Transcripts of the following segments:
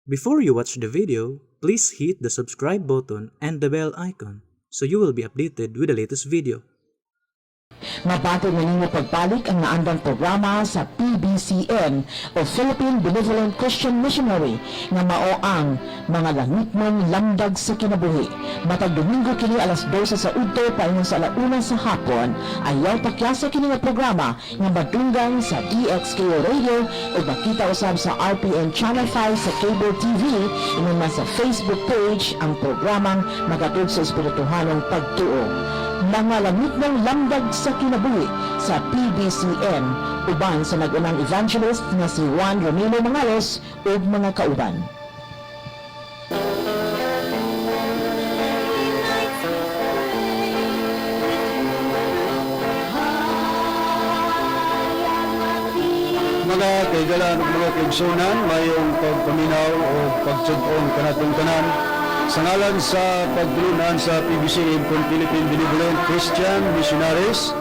Before you watch the video, please hit the subscribe button and the bell icon so you will be updated with the latest video. Mabati ninyo pagbalik ang naandang programa sa PBCN o Philippine Benevolent Christian Missionary nga mao ang mga langitmong lamdag sa kinabuhi. Matag Domingo kini alas 12 sa udto paingon sa alauna sa hapon, ayaw pakyasa kini nga programa nga madunggan sa DXKO Radio o makita usab sa RPN Channel 5 sa cable TV ingon man sa Facebook page ang programang magatud sa espirituhanong pagtuo. Mga langit ng lamdag sa kinabuhi sa PBCN uban sa nag-unang evangelist na si Juan Ronilo Mangalos ug mga kauban. Mga kaigalan ug mga kaigsunan, mayong pagpaminaw o pagtug-on kanatong tanan sa ngalan sa pagtulunan sa PBCN kung Philippine Benevolent Christian Missionaries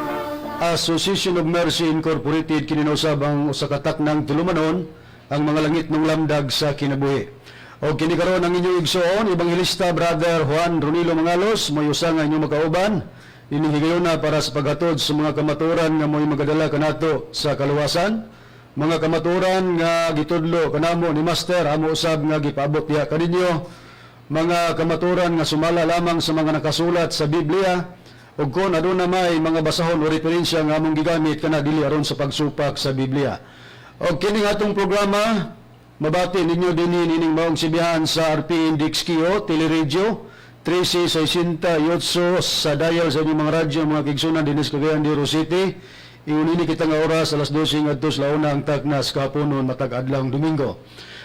Association of Mercy Incorporated kininausab ang usa ka taknang tulumanon ang mga langit ng lamdag sa kinabuhi. O kini karon ang inyong igsoon, Evangelista Brother Juan Ronilo Mangalos, moy usa nga inyong makauban ini higayuna para sa paghatod sa mga kamaturan nga moy magadala kanato sa kaluwasan. Mga kamaturan nga gitudlo kanamo ni Master amo usab nga gipaabot ya kaninyo. Mga kamaturan nga sumala lamang sa mga nakasulat sa Biblia ug kon aduna may mga basahon o referensya nga among gigamit kana dili aron sa pagsupak sa Biblia. Og kini atong programa mabati ninyo dinhi nining maong sibihan sa RPN DXKO Teleradio 1368 sa dial sa inyong mga radyo mga kigsunan dinhi sa Cagayan de Oro City. Iunini kita nga oras alas 12 ngadto sa launa ang taknas kahaponon matag adlawng Domingo.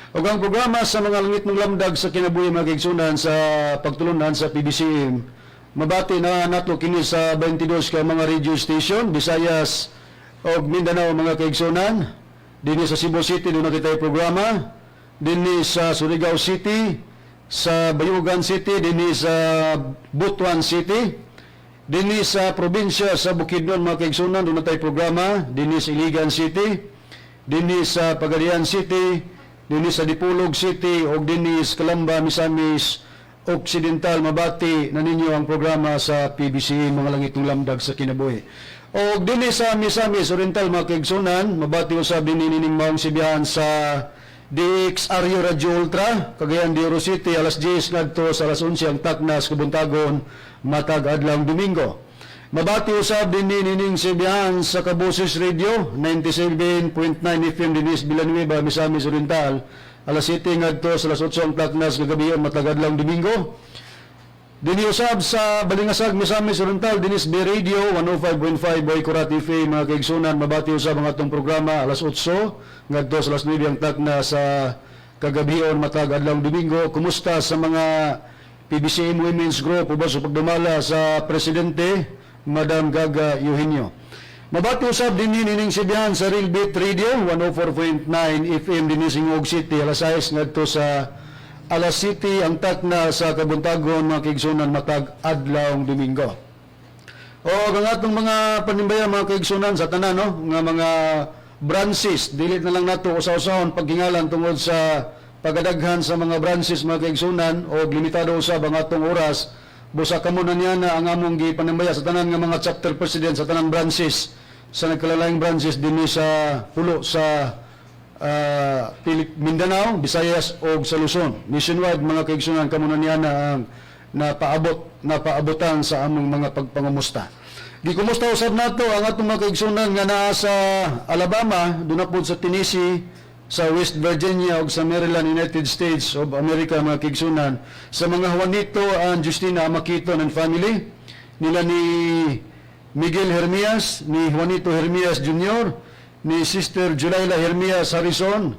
O ang programa sa mga langit ng lamdag sa kinabuhi mga kaigsunan sa pagtulunan sa PBCN, mabati na nato kini sa 22 ka mga radio station, Visayas o Mindanao mga kaigsunan, dinhi sa Cebu City doon na kita programa, dinhi sa Surigao City, sa Bayugan City, dinhi sa Butuan City, dinhi sa probinsya sa Bukidnon mga kaigsunan, doon na tayo programa, dinhi sa Iligan City, dinhi sa Pagadian City, dinhi sa Dipolog City o dinhi sa Calamba, Misamis Occidental, mabati na ninyo ang programa sa PBC mga langit ng lamdag sa kinabuhi. O dinhi sa Misamis Oriental mga kaigsunan, mabati usab dinhi nining maong sibihan sa DXRU Radio Ultra, Cagayan de Oro City, alas 10 ngadto sa alas 11 ang taknas kabuntagon matag adlawng Domingo. Mabati usab din nining sibihan sa Kabusis Radio 97.9 FM dinis Villanueva, Misamis Oriental, alas 7 ngadto sa alas 8 ang taknas kagabion matag adlawng Domingo. Dini usab sa Balingasag, Misamis Oriental dinis B Radio 105.5 Boy Kurat FM mga kaigsunan, mabati usab ang atong programa alas 8 ngadto sa alas 9 ang taknas sa kagabion matag adlawng Domingo. Kumusta sa mga PBCN Women's Group ubos sa pagdumala sa presidente Madam Gaga Eugenio. Mabati usab din nining sibihan sa Real Beat Radio 104.9 FM din sa Ingog City, alas 6 ngadto sa alas City ang takna sa kabuntagon mga kaigsunan matag adlawng Domingo. O ang atong mga panimbayan mga kaigsunan sa tanan no nga mga branches, dili na lang nato usaw-usahon paghingalan tungod sa pagadaghan sa mga branches mga kaigsunan o limitado usab ang atong oras. Busa kamo na niya na ang among gipanambaya sa tanan nga mga chapter president sa tanang branches sa nagkalalayang branches dinhi sa pulo sa Mindanao, Visayas o sa Luzon. Nationwide mga kaigsunan kamo na niya na ang napaabotan sa among mga pagpangamusta. Gikumusta usab nato ang atong mga kaigsunan nga naa sa Alabama, doon na po sa Tennessee, sa West Virginia ug sa Maryland, United States of America mga kaigsunan, sa mga Juanito and Justina Amaquiton and family nila ni Miguel Hermias, ni Juanito Hermias Jr., ni Sister Julaila Hermias Harrison,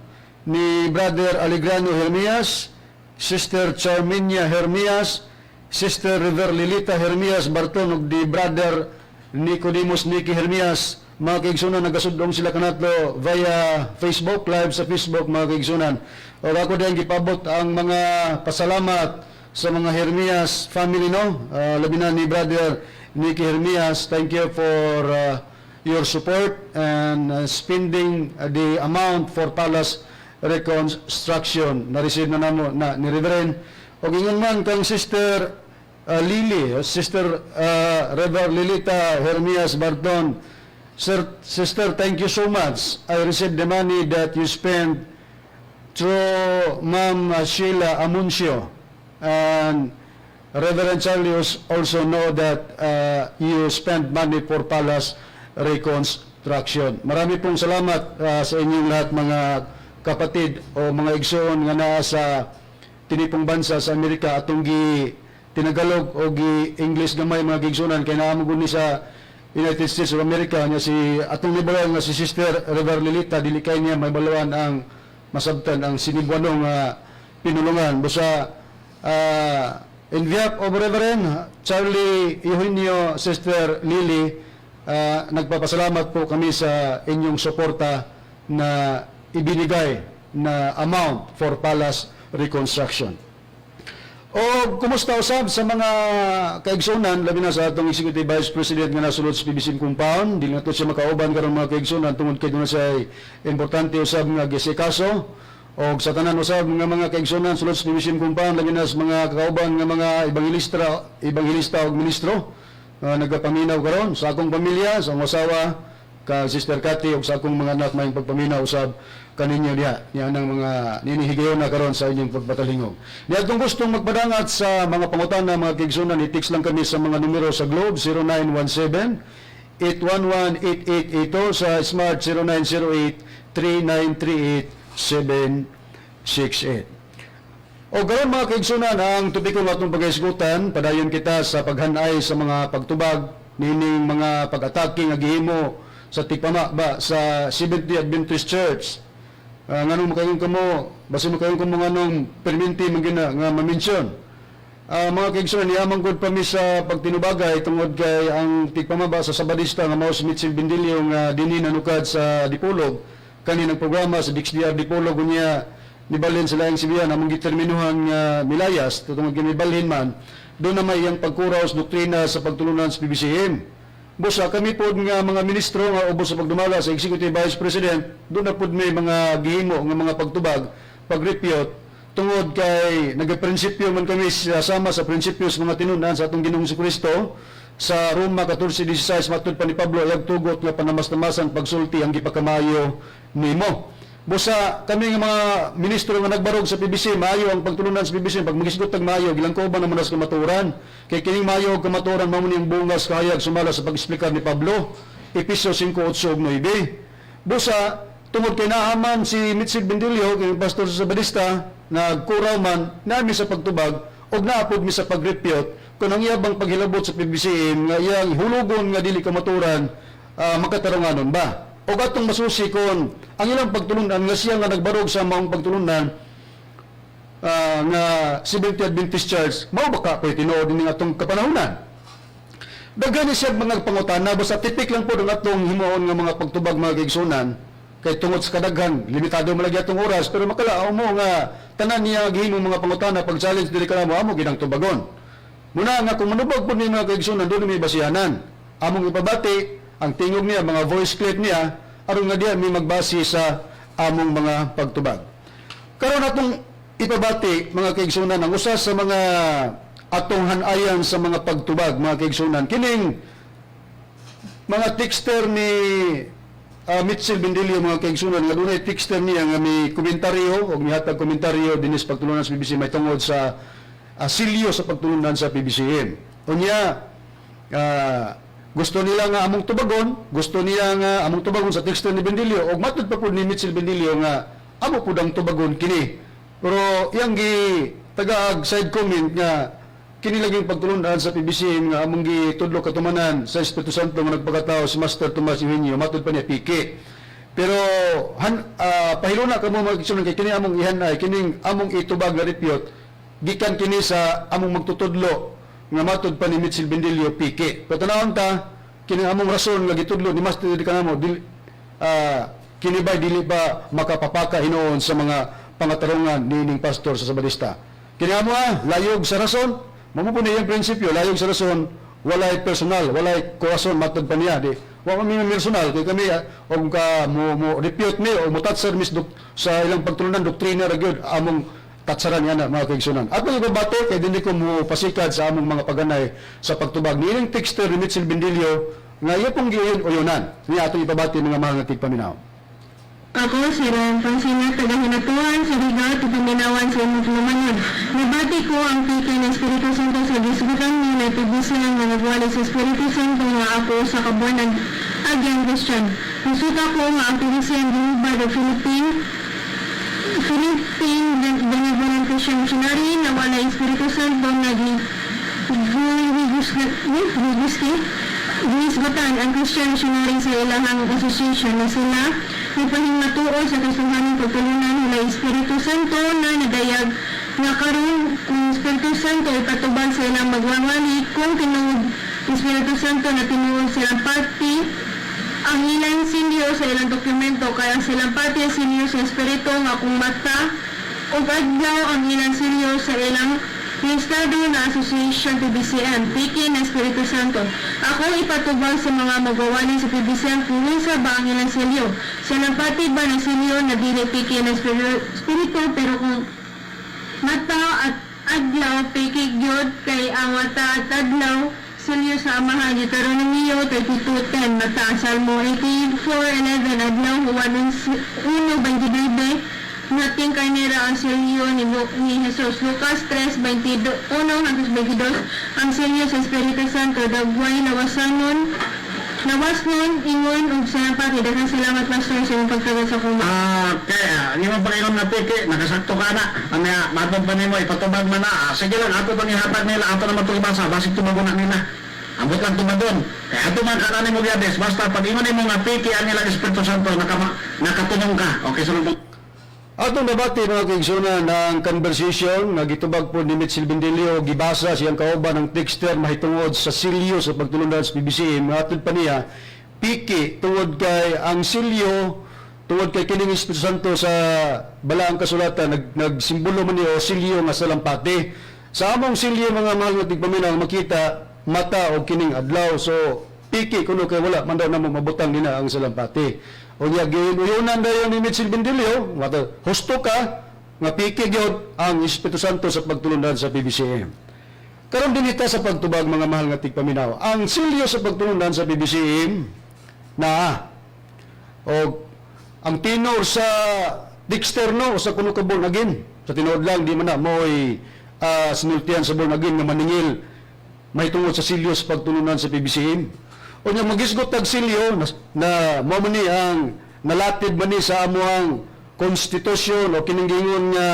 ni Brother Alegrano Hermias, Sister Charminia Hermias, Sister River Lilita Hermias Barton ug di Brother Nicodemus Nicky Hermias. Mga kaigsunan, nagasudong sila kanato via Facebook, live sa Facebook mga kaigsunan. O ako din gipabot ang mga pasalamat sa mga Hermias family no. Labi na ni Brother Nicky Hermias, thank you for your support and spending the amount for Talas Reconstruction na receive na namo na ni Reverend og ingon man kang Sister Sister Reverend Lilita Hermias Barton. Sister, thank you so much. I received the money that you spent through Ma'am Sheila Amuncio, and Reverend Charlie also know that you spent money for Palace Reconstruction. Marami pong salamat sa inyong lahat mga kapatid o mga igsoon nga naa sa tinipong bansa sa Amerika atong gi tinagalog o gi English gamay mga igsoonan kay naamo gud ni sa United States of America nya si atong nibalan nga si Sister Reverend Lilita dili kay niya may balawan ang masabtan ang sinigwanong pinulungan busa in behalf of Reverend Charlie Eugenio, Sister Lily, nagpapasalamat po kami sa inyong suporta na ibinigay na amount for Palace Reconstruction. O kumusta usab sa mga kaigsunan labi na sa atong Executive Vice President nga nasulod sa PBC compound, dili na to siya makauban karon mga kaigsunan tungod kay dunay sa importante usab nga gisikaso o sa tanan usab mga kaigsunan sulod sa PBC compound labi na sa mga kakauban nga mga ebanghilista o ministro nagapaminaw karon sa akong pamilya, sa akong asawa, ka Sister Cathy ug sa akong mga anak may pagpaminaw usab kaninyo niya nang mga ninihigayon na karon sa inyong pagpatalingog. Niya kung gustong magpadangat sa mga pangutana mga kaigsunan, i-text lang kami sa mga numero sa Globe 0917-811-8882 sa Smart 0908-3938-768. O karon mga kaigsunan, ang topiko nga itong pag-isgutan, padayon kita sa paghanay sa mga pagtubag nining mga pag-atake nga gihimo sa tikpama ba sa Seventh-day Adventist Church. Nganong makayon kamo, basi makayon kamo nganong perminti magina nga ma-mention. Mga kaigsunan, niamang gud pa mi sa pagtinubagay tungod kay ang tikpamaba sa Sabadista nga mao si Mitchell Bindilio nga dinhi nanukad sa Dipolog kani programa sa DXDR Dipolog unya nibalhin sila ang Sibiyan among giterminuhan nga milayas tungod kay nibalhin man do na may iyang pagkuraos doktrina sa pagtulunan sa PBCM. Busa kami pod nga mga ministro nga ubos sa pagdumala sa Executive Vice President, doon na pod may mga gihimo nga mga pagtubag, pagrepute tungod kay nagaprinsipyo man kami sama sa prinsipyo sa mga tinunan sa atong Ginoong Kristo sa Roma 14:16 matud pa ni Pablo ayag tugot nga panamas-tamasan pagsulti ang gipakamayo nimo. Busa kami nga mga ministro nga nagbarog sa PBC, maayo ang pagtulunan sa PBC, pag magisgot tag maayo, gilangkoban naman sa kamaturan. Kay kining maayo og kamaturan mao ni ang bungas kahayag sumala sa pag-explicar ni Pablo, Efesios 5:8 ug 9. Busa tungod kay naaman si Mitchell Bindilio, kay pastor sa Sabadista, nagkuraw man nami sa pagtubag og naapod mi sa pagrepute kun ang iyabang paghilabot sa PBC nga iyang hulugon nga dili kamaturan makatarunganon ba. O atong masusi kon ang ilang pagtulunan nga siya nga nagbarog sa maong pagtulunan nga Seventh-day Adventist Church, mao ba ka ko'y tinuod ning atong kapanahunan? Daghan siya mga pangutana, basta tipik lang po ng atong himuon nga mga pagtubag mga kaigsunan, kay tungod sa kadaghan, limitado mo lagi atong oras, pero makalaaw mo nga tanan niya gihimo mga pangutana, pag-challenge dili ka na mo, amo ginang tubagon. Muna nga kung manubag po ni mga kaigsunan, doon may basihanan. Among ipabati, ang tingog niya, mga voice clip niya, aron nga diyan may magbase sa among mga pagtubag. Karon atong ipabati mga kaigsunan ang usa sa mga atong hanayan sa mga pagtubag mga kaigsunan. Kining mga texter ni Mitchell Bindilio mga kaigsunan nga dunay texter niya nga may komentaryo o mihatag komentaryo dinis pagtulunan sa PBC may tungod sa silyo sa pagtulunan sa PBCM. Unya gusto nila nga among tubagon, gusto niya nga among tubagon sa texter ni Bindilio, og matud pa po ni Mitchell Bindilio nga amo po dang tubagon kini. Pero iyang gi tagaag side comment nga kini laging pagtulunan sa PBC nga among gi tudlo katumanan sa Espiritu Santo nga nagpakatao si Master Tomas Eugenio, matud pa niya piki. Pero pahiluna kamo mga igsoon kay kini among ihanay, kining among itubag nga repute gikan kini sa among magtutudlo nga matud pa ni Mitchell Bindilio piki. Pero tanawon ta kini among rason nga gitudlo ni Master di kanamo kini bay dili pa makapapaka hinuon sa mga pangatarungan nining pastor sa Sabadista. Kini amo layog sa rason, mamo po niyang prinsipyo layog sa rason, walay personal, walay korason matud pa niya di Wa kami personal kay kami og ka mo repute mi o mo tatsar mis sa ilang pagtulunan doktrina ra gyud among tatsaran yan mga kaigsunan. Ako ibabato kay dili ko mo pasikad sa among mga paganay sa pagtubag nining texter ni Mitchell Bendilio nga iya pong giyon uyunan. Ni atong ipabati mga mga tigpaminaw. Ako, si Ron Pansina, tagahinatuan sa Rigat, ipaminawan sa imong pinamanod. Nabati ko ang piki ng Espiritu Santo sa gisgutan niya na ipibisi ng managwali sa Espiritu Santo nga ako sa kabuanan agyang Christian. Nasuta ko nga ang pibisi ang ginubad ng Philippine Benevolent Christian Missionary na wala Espiritu Santo na gihisgutan ang Christian Missionary sa ilahang association na sila ipahimatuo sa kasuhaning pagtulunan nila Espiritu Santo na nadayag nga karon ang Espiritu Santo ipatubag sa ilang magwawali kung tinuod Espiritu Santo na tinuod silang party ang ilang sinyo sa ilang dokumento kaya silang party sinyo sa Espiritu nga kung mata o adlaw ang ilang sinyo sa ilang Estado na Association PBCM, Piki ng Espiritu Santo. Ako ipatubag sa mga magwawali sa PBCM kung sa ba ang ilang silyo. Silang pati ba ng silyo na dili Piki ng Espiritu pero kung mata at adlaw Piki gyud kay ang mata at adlaw silyo sa amahan Deuteronomio 32:10 mata Salmo 84:11 adlaw Juan 1:29 nating kanira ang selyo ni Jesus. Lucas 3:21 hanggang 22 ang selyo sa Espiritu Santo dagway nawasnon ingon ug sa pati daghang salamat pastor sa imong pagtawag sa kuma. Kaya hindi mo pag-inom na piki, nakasakto ka na. Ano matod pa nimo ipatubag man na. Sige lang ato pang ihatag nila ato na matulibasa basig tumaguna nila. Ambot lang tumagon. Kaya ato man kanani mo gyades basta pag ingon nimo nga piki ang nila Espiritu Santo nakatunong ka. Okay sunod. Atong nabati mga kaigsunan ng conversation nga gitubag po ni Mitchell Bendilio gibasa siyang kauban ng texter mahitungod sa silyo sa pagtulundan sa PBC matud pa niya piki tungod kay ang silyo tungod kay kining Espiritu Santo sa balaang kasulatan nagsimbolo man niya o silyo nga salampati sa among silyo mga mahal nga tigpaminaw makita mata o kining adlaw so piki kuno kay wala man daw namo mabutang nina ang salampati. O niya, giyunan dayon ni Mitchell Bendilio, husto ka, nga piki gyud ang Espiritu Santo sa pagtulundan sa PBCM. Karon dinita sa pagtubag mga mahal nga tigpaminaw. Ang silyo sa pagtulundan sa PBCM na o ang tinor sa dexterno o sa kuno ka born again. Sa tinuod lang di man na mo'y sinultihan sa born again nga maningil may tungod sa silyo sa pagtulundan sa PBCM. O niya magisgot tag silyo na mo man ni ang nalatid man ni sa amuang konstitusyon o kininggingon nga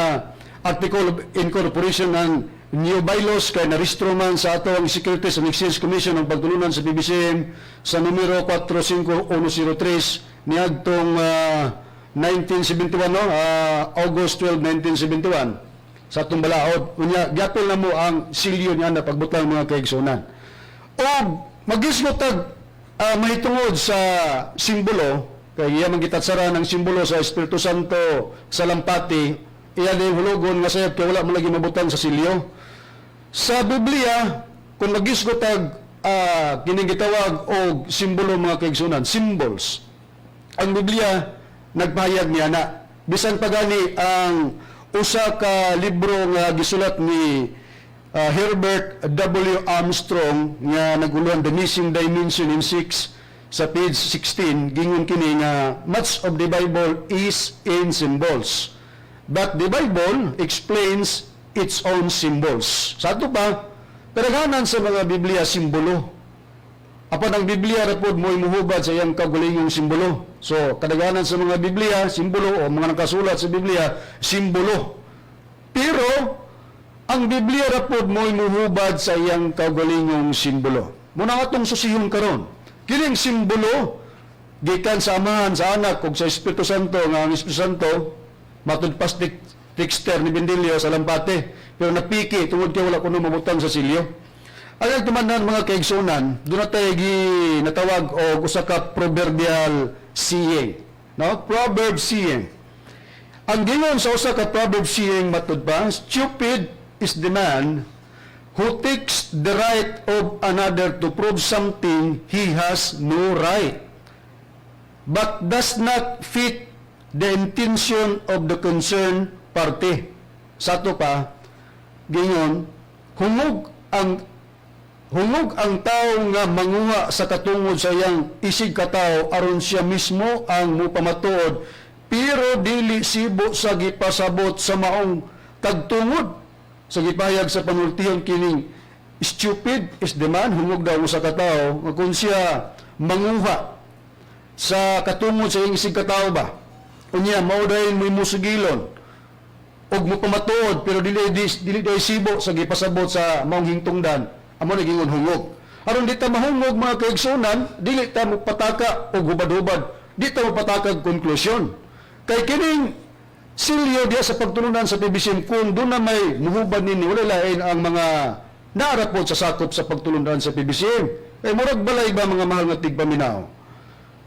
Article of Incorporation ng New Bylaws kay naristro man sa ato ang Securities and Exchange Commission ang pagtulunan sa PBCM sa numero 45103 niadtong 1971 no August 12, 1971 sa atong balaod. Unya gyapon na mo ang silyo niya na pagbutang mga kaigsunan. O magisgot tag mahitungod sa simbolo kay iya man gitatsara ng simbolo sa Espiritu Santo sa lampati iya din hulugon nga sayop kay wala man lagi mabutang sa silyo sa Biblia kung magisgot tag kining gitawag og simbolo mga kaigsunan symbols ang Biblia nagpahayag niya na bisan pagani ang usa ka libro nga gisulat ni Herbert W. Armstrong nga naguluhan The Missing Dimension in 6 sa page 16 gingon kini nga much of the Bible is in symbols but the Bible explains its own symbols. Sa ato pa kadaghanan sa mga Biblia simbolo apan ang Biblia ra pod mo'y muhubad sa iyang kaugalingong simbolo. So kadaghanan sa mga Biblia simbolo o mga nakasulat sa Biblia simbolo pero ang Biblia rapod mo'y muhubad sa iyang kaugalingong simbolo. Muna nga itong susihon karon. Kining simbolo, gikan sa Amahan, sa Anak, ug sa Espiritu Santo, nga ang Espiritu Santo, matud pas texter ni Bendilio sa lampate, pero napiki, tungod kay wala kuno mabutang sa silyo. Ang tumanan mga kaigsunan, doon na tayo natawag o usa ka proverbial saying. No? Proverb saying. Ang gingon sa usa ka proverb saying matud pa, stupid is the man who takes the right of another to prove something he has no right, but does not fit the intention of the concerned party. Sa to pa, gingon, hungog ang tao nga manguha sa katungod sa iyang isig katao aron siya mismo ang mupamatuod, pero dili sibo sa gipasabot sa maong kagtungod sa gipahayag sa panultihon kining stupid is the man, hungog daw sa katao nga kung siya manguha sa katungod sa iyang isig katao ba, unya mao dahil mo musugilon og mupamatuod pero dili sibo sa gipasabot sa maong hingtungdan, amo nagingon hungog. Aron di ta mahungog mga kaigsunan, dili ta mopataka og hubad-hubad, di ta mopataka og konklusyon. Kay kining silyo diya sa pagtulunan sa PBCM, kung doon na may muhubad nini, wala lain ang mga naarapod sa sakop sa pagtulunan sa PBCM. Kay murag balay ba mga mahal nga tigpaminaw?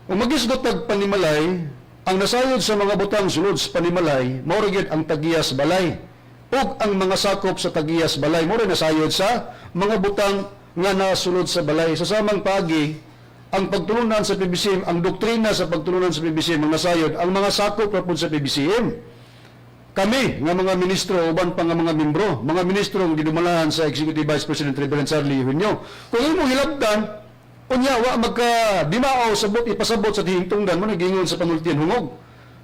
Kung magisgot tag panimalay, ang nasayod sa mga butang sulod sa panimalay, mauragid ang tagiyas balay. Ug ang mga sakop sa tagiyas balay, mura nasayod sa mga butang nga nasulod sa balay. Sa samang pagi, ang pagtulunan sa PBCM, ang doktrina sa pagtulunan sa PBCM, ang nasayod, ang mga sakop rapod sa PBCM. Kami, nga mga ministro, uban pa nga mga membro, mga ministro ang gidumalahan sa Executive Vice President Reverend Charlie Junio. Kung imong hilabdan, unya, wa magka-dimao, sabot, ipasabot sa tihintungdan, mo nagingon sa panultian hungog.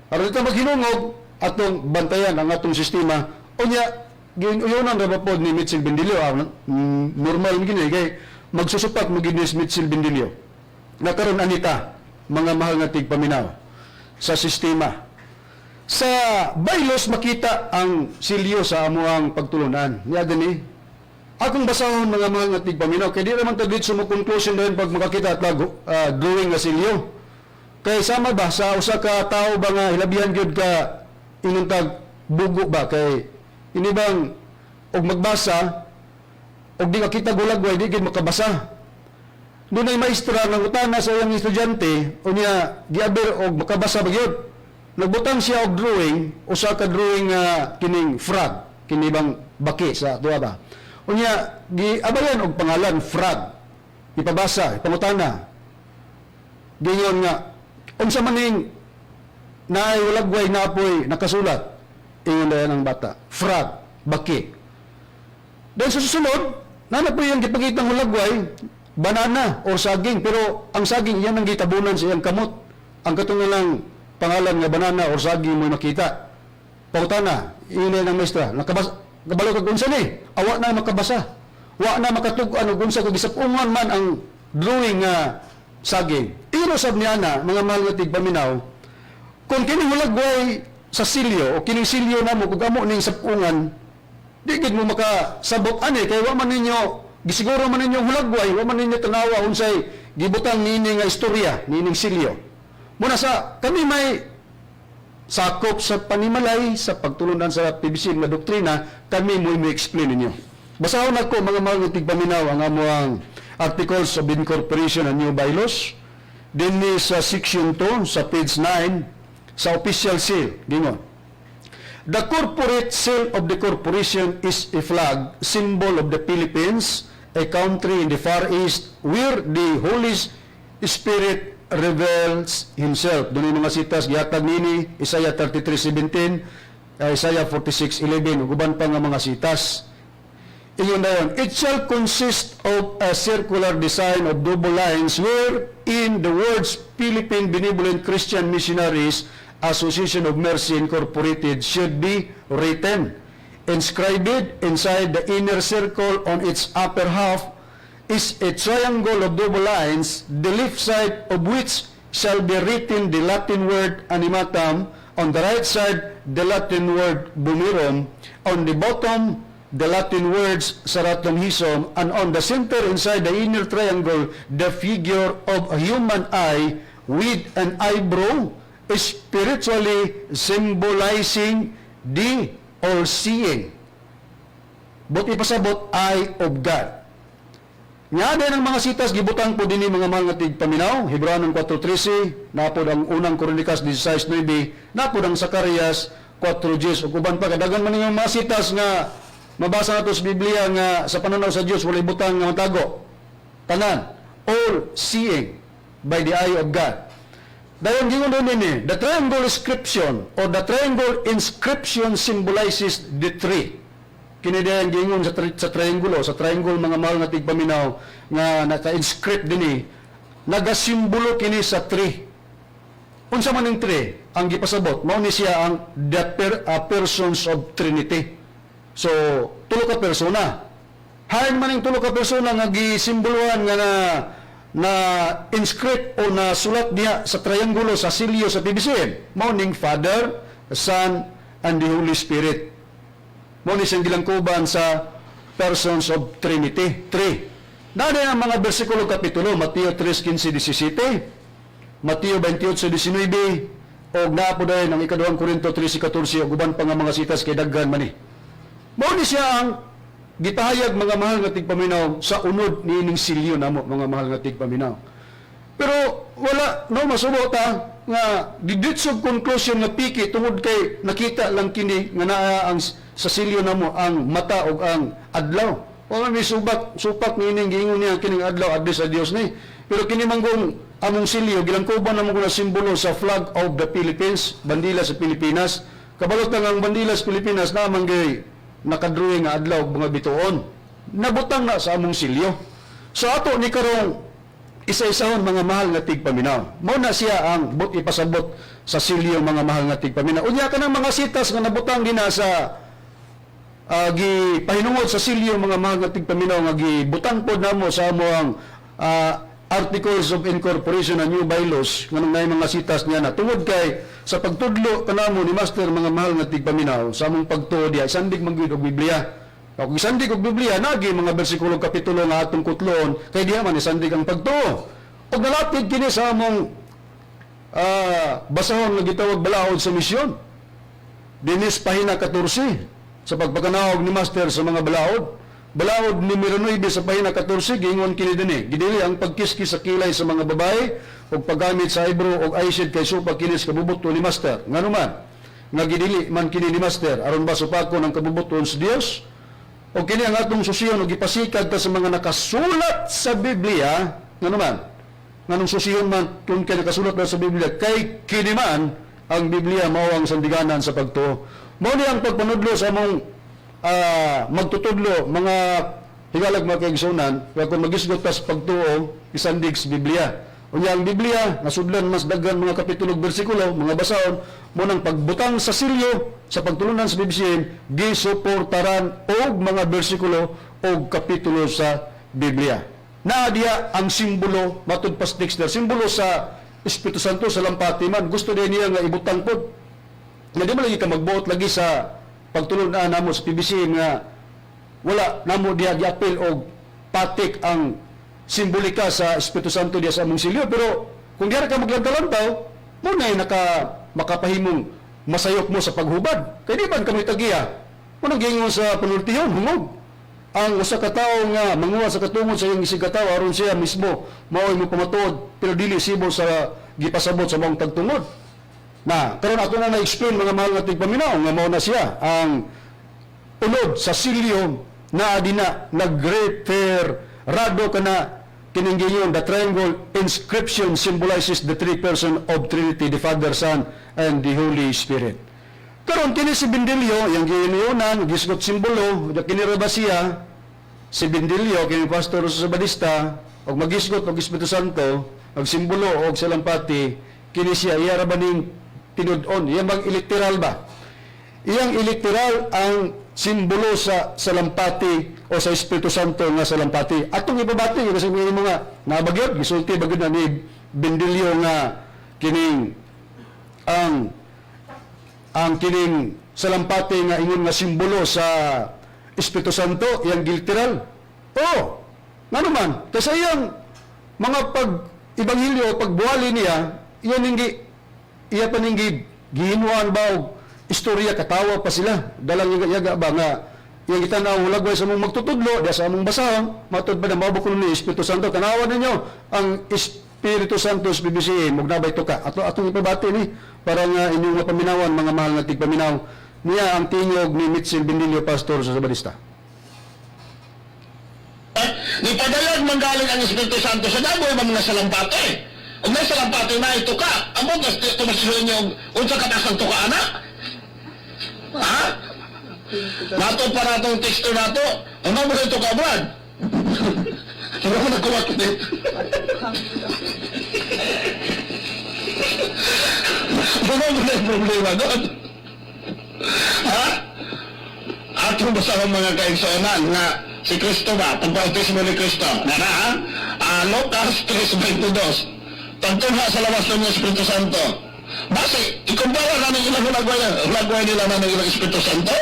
Aron ito maghinungog, atong bantayan ang atong sistema, unya, ginuyonan na po ni Mitchell Bendilio, normal gini, kay magsusupat mo gini si Mitchell Bendilio. Nakaroon anita, mga mahal nga tigpaminaw, sa sistema. Sa bylaws makita ang silyo sa amuang pagtulunan. Niya gani, akong basahon mga mahal nga tigpaminaw, kaya di naman taglit sumukonklusyon din pag makakita at drawing nga silyo. Kaya sama ba, sa usa ka tao ba nga hilabihan gyud ka inuntag bugo ba, kay inibang og magbasa og di makita gulagway di gid makabasa. Doon ay maestra ng utana sa iyang estudyante unya giaber og makabasa ba gyud. Nagbutang siya og drawing, usa ka drawing kining frog, kini bang baki sa tuwa ba. Unya giabayan og pangalan frog. Ipabasa, ipangutana. Gingon nga unsa maning naay walagway na apoy nakasulat. Ingon dayan ang bata, frog, baki. Dahil sa susunod, po yung gipagitang hulagway, banana or saging, pero ang saging, yan ang gitabunan sa iyang kamot. Ang katungalang pangalan nga banana or saging mo makita. Pautana, inay ng maestra, nakabalo kag unsa ni, awa na makabasa. Wa na makatug-an og unsa kag gisapungan man ang drawing nga saging. Irosab niya na, mga mahal nga tigpaminaw, kung kining hulagway sa silyo o kining silyo namo kung amo ning sapungan, di gid mo makasabot ani kay wa man ninyo gisiguro man ninyo hulagway, wa man ninyo tanawa unsay gibutang nini nga istorya nining silyo. Muna sa kami may sakop sa panimalay sa pagtulunan sa PBCM nga doktrina, kami mo explain ninyo. Basahon ako mga mga tigpaminaw ang amuang Articles of Incorporation and New Bylaws dinhi sa section 2 sa page 9 sa official seal, gingon. The corporate seal of the corporation is a flag, symbol of the Philippines, a country in the Far East where the Holy Spirit reveals Himself. Doon yung mga sitas, gihatag nini, Isaiah 33:17, Isaiah 46:11, uban pa nga mga sitas. Iyon na yun. It shall consist of a circular design of double lines wherein the words Philippine Benevolent Christian Missionaries Association of Mercy Incorporated should be written. Inscribed inside the inner circle on its upper half is a triangle of double lines, the left side of which shall be written the Latin word animatum, on the right side the Latin word bumirum, on the bottom the Latin words seratum hisum, and on the center inside the inner triangle the figure of a human eye with an eyebrow, spiritually symbolizing the all-seeing. But ipasabot, eye of God. Nga din ang mga sitas, gibutang po din yung mga mga tigpaminaw, Hebreanon 4:13, napod ang unang Kronikas 16:9, napod ang Zacarias 4:10, o kuban pa, kadagan man yung mga sitas nga Mabasa nato sa Biblia nga sa pananaw sa Dios walay butang nga matago. Tanan, all seeing by the eye of God. Dayon gingon din the triangle inscription or the triangle inscription symbolizes the tree. Kini dayon gingon sa triangle mga mahal nga tigpaminaw nga naka-inscript dinhi nagasimbolo kini sa tree. Unsa man ning tree ang gipasabot mao ni siya ang persons of Trinity. So tulo ka persona. Hain man ning tulo ka persona nga gisimbolohan nga na inscript o na sulat diha sa triangulo sa silyo sa PBCN mao ning Father, Son, and the Holy Spirit. Mao ni siyang gilangkuban sa persons of Trinity. 3. Nada ang mga bersikulo kapitulo, Mateo 3:15-17, Mateo 28:19, o naapo dahil ang ikaduhang Korinto 13:14, o guban pa nga mga sitas kay daghan man ni. Mao ni siya ang gipahayag mga mahal nga tigpaminaw sa unod niining silyo namo mga mahal nga tigpaminaw. Pero wala no masubo ta nga diditsog conclusion nga piki tungod kay nakita lang kini nga naa ang sa silyo namo ang mata ug ang adlaw. Wala may supak niining giingon niya kining adlaw adto sa Dios ni. Pero kini manggong among silyo gilangkuban namo na simbolo sa flag of the Philippines, bandila sa Pilipinas. Kabalot ang bandila sa Pilipinas na manggay nakadrawing nga adlaw mga bituon. Nabutang na sa among silyo. So ato ni karong isa-isahon mga mahal nga tigpaminaw. Mao na siya ang ipasabot sa silyo mga mahal nga tigpaminaw. Unya ka ng mga sitas nga nabutang din na sa gipahinungod sa silyo mga mahal nga tigpaminaw nga gibutang pod namo sa among Articles of Incorporation and New Bylaws nganong nay mga sitas niya na tungod kay sa pagtudlo kanamo ni Master mga mahal nga tigpaminaw sa among pagtuo diha isandig man gyud og Biblia. Kung isandig og Biblia nagi mga bersikulo kapitulo nga atong kutlon kay diha man isandig ang pagtuo. Ug nalapit kini sa among basahon nga gitawag balaod sa misyon. Dinis pahina 14 sa pagpakanawag ni Master sa mga balaod. Balaod numero 9 sa pahina 14 giingon kini dinhi gidili ang pagkiskis sa kilay sa mga babae ug paggamit sa ibro ug eyeshade kay supa kinis kabubuto ni Master nganuman nga gidili man kini ni Master aron ba supakon ang kabubuton sa Dios o kini ang atong susiyon ug gipasikad ta sa mga nakasulat sa Biblia nganuman nganong susiyon man kung kay nakasulat sa Biblia kay kini man ang Biblia mao ang sandiganan sa pagtuo. Mao ni ang pagpanudlo sa among magtutudlo mga higalag mga kaigsunan kung magisgot ta sa pagtuo isandig sa Biblia. Unya ang Biblia nasudlan mas daghan mga kapitulo ug bersikulo mga basahon mo nang pagbutang sa silyo sa pagtulunan sa Biblia gisuportaran og mga bersikulo og kapitulo sa Biblia. Naa diya ang simbolo matud pas Dexter simbolo sa Espiritu Santo sa lampati man gusto din niya nga ibutang pod. Nga di man lagi ka magbuot lagi sa pagtulunan namo sa PBC nga wala namo diha giapil og patik ang simbolika sa Espiritu Santo diha sa among silyo pero kung diha ka maglantaw mo nay makapahimong masayok mo sa paghubad kay di man kami tagiya mo gingon sa panultihon hungog ang usa ka tawo nga manguha sa katungod sa iyang isig ka tawo aron siya mismo maoy mo pamatuod pero dili sibo sa gipasabot sa mong pagtungod. Na, karon ako na na-explain mga mahal nga tigpaminaw nga mao na siya ang ulod sa silyo na adina nag-refer rado kana kining gingon the triangle inscription symbolizes the three person of Trinity, the Father, Son, and the Holy Spirit. Karon kini si Bindilyo yang giinionan gisgot simbolo kini rabasiya si Bindilyo kini Pastor sa Badista og magisgot og Espiritu Santo og simbolo og salampati kini siya iya ra baning tinudon. Iyang bang literal ba? Iyang literal ang simbolo sa salampati o sa Espiritu Santo nga salampati. Atong ibabati kasi mga nabagyod gisulti bagud na ni Bindilyo nga kining ang kining salampati nga ingon nga simbolo sa Espiritu Santo iyang literal. Oh, ngano man kasi iyang mga pag-ebanghelyo pagbuhali niya iya paninggi gihinuan ba og istorya katawa pa sila dalang yaga ba nga iya gitanaw lagway sa mong magtutudlo diya sa among basahon matud pa na mabukol ni Espiritu Santo tanawan ninyo ang Espiritu Santo sa BBC mug nabay to ka atong ipabati ni para nga inyong paminawan mga mahal nga tigpaminaw niya ang tingog ni Mitchell Bendilio, pastor sa Sabadista. Nipadayag manggaling ang Espiritu Santo sa dagoy mga salampate. Kung may salampate na ito ka, ang mga tumasihin niyo unsa katasang tuka anak. Ha? Nato para itong teksto nato, ano mo ito ka, Brad? Ano mo nagkuwat ulit? Ano mo na yung problema doon? Ha? Atong basahon mga kaigsonan nga si Kristo ba, pagpautismo ni Kristo, ha? Lucas 3:22. Tagtunha sa lawas ng Espiritu Santo. Basi, ikumpara na ng ilang hulagway nila na ng ilang Espiritu Santo?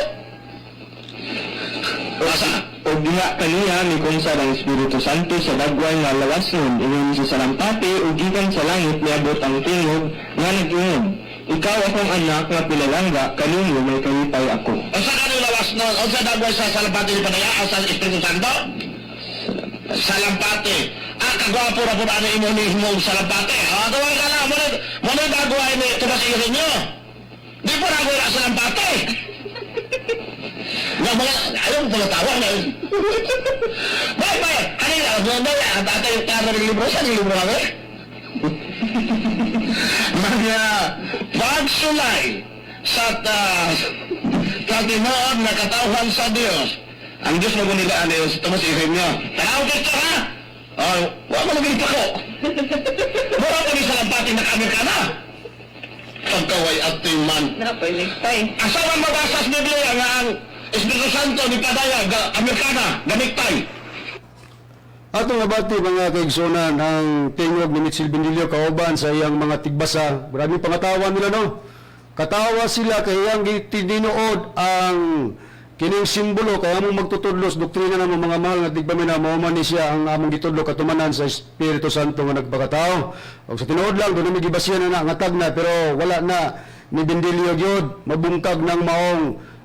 Basa? O diha kaniya ni kunsa ng Espiritu Santo sa dagway nga lawas nun, ingon sa salampati o gikan sa langit niabot ang tingog nga nag-ingon. Ikaw akong anak nga pinalangga, kaninyo may kalipay ako. O sa kanil lawas nun, o sa dagway sa salampati ni Padaya, o sa Espiritu Santo? Salampati. Kagwapo na po na imo salampati. Gawin ka na, muna dagway ni tumasirin nyo. Di po nagway na salampati. Ayaw mo tawa na yun. Bakit? Kanina, ang tatay yung tara ng libro. Saan yung libro kami? Mga pagsulay sa katinood na katawhan sa Diyos. Ang Diyos na gunilaan na yun sa tumasirin nyo. Tanawag ka ha? Wala mo naging pako. Mura ko ni salampati na kami ka na. Pagkaway at timan. Asaman mabasa sa Biblia nga ang Espiritu Santo ni Padaya, Amerikana, gamiktay. Atong nabati mga kaigsonan ang tingog ni Mitchell Bendilio kauban sa iyang mga tigbasa. Maraming pangatawan nila, no? Katawa sila kay iyang tininuod ang kining simbolo kaya among magtutudlos doktrina ng mga mahal nga tigpamina mao man ni siya ang among gitudlo katumanan sa Espiritu Santo nga nagpakatao. Og sa tinuod lang do na gibasiyan na ngatag na pero wala na ni Bendilio gyud mabungkag ng maong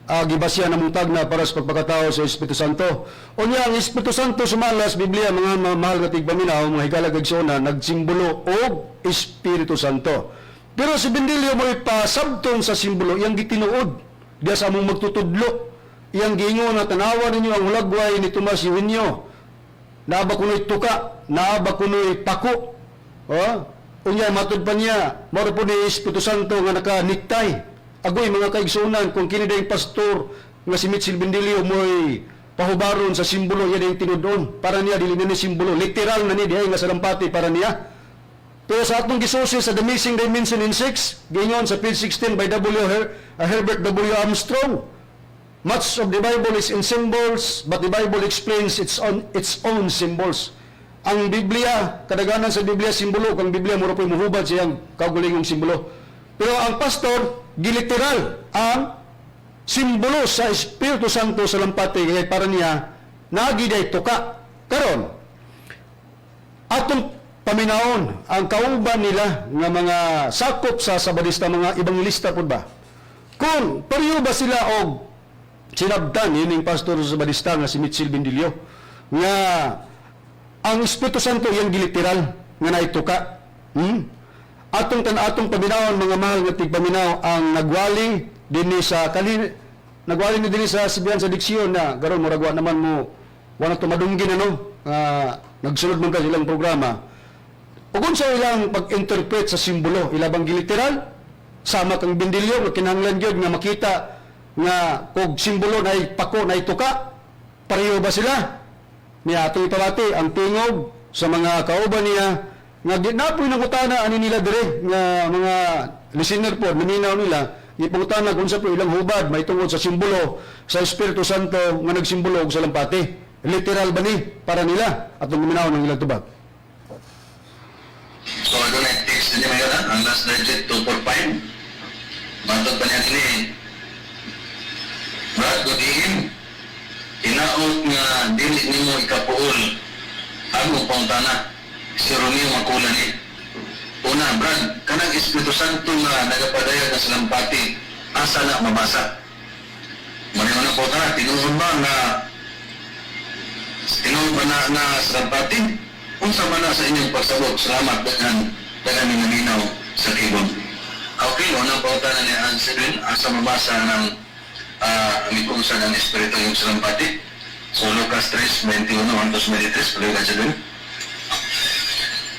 gibasya na mutag na para sa pagpakatao sa Espiritu Santo. Unya ang Espiritu Santo sumalas Biblia mga mahal nga tigpaminaw mga higala kaigsonan nagsimbolo og Espiritu Santo. Pero si Bendilio mo ipasabton sa simbolo iyang gitinuod diya sa among magtutudlo. Iyang giingon na tanawa ninyo ang hulagway ni Tomas Yuinyo. Naaba kuno'y tuka, naaba kuno'y pako. Unya matud pa niya, mao po ni Espiritu Santo nga nakaniktay. Agoy mga kaigsunan kung kini day pastor nga si Mitchell Bendilio mo'y pahubaron sa simbolo yan yung tinudon para niya dili na ni simbolo literal na ni dihay nga salampati para niya. Pero sa atong gisusi sa The Missing Dimension in 6 gingon sa page 16 by Herbert W. Armstrong, much of the Bible is in symbols but the Bible explains its own symbols. Ang Biblia, kadaganan sa Biblia simbolo, kang Biblia mura po'y muhubad siyang kagulingong simbolo. Pero ang pastor, giliteral ang simbolo sa Espiritu Santo sa lampati kaya para niya nagiday tuka. Karon atong paminaon ang kauban nila nga mga sakop sa Sabadista, mga ibanghilista pud ba? Kung pareho ba sila og sinabtan ining pastor sa Sabadista nga si Mitchell Bendilio nga ang Espiritu Santo iyang giliteral nga naituka. Atong paminawan mga mahal nga tigpaminaw ang nagwali dinhi sa nagwali ni dinhi sa sibihan sa diksyon na garon muragwa naman mo wala to madunggin nagsunod man ka silang programa. Ug unsa ilang pag-interpret sa simbolo, ilabang giliteral sama kang Bendilio nga kinahanglan gyud nga makita nga kog simbolo nay pako nay tuka pareho ba sila? Niya atong ipabati ang tingog sa mga kauban niya nga ginapoy ng utana ani nila dire nga mga listener po naminaw nila ipangutana kung sa po ilang hubad may tungod sa simbolo sa Espiritu Santo nga nagsimbolo og sa lampati literal ba ni para nila atong minaw ng ilang tubag. So ako na text niya ngayon ang last digit 245 matod pa niya nila Brad, good evening. Inaot nga dili nimo ikapuol ang pangutana si Romeo Makulan ni. Una, Brad, kanang Espiritu Santo nga nagapadayag sa lampati, asa na mabasa? Manimana po ta, tinuod ba na sa lampati? Unsa man na sa inyong pagsabot, salamat dagan minaminaw sa kibon. Okay, unang pauta na ni Anselin, asa mabasa ng mikunsan ang espiritu yung salampati. So Lucas 3:21 hanggang 23, pala ka dyan.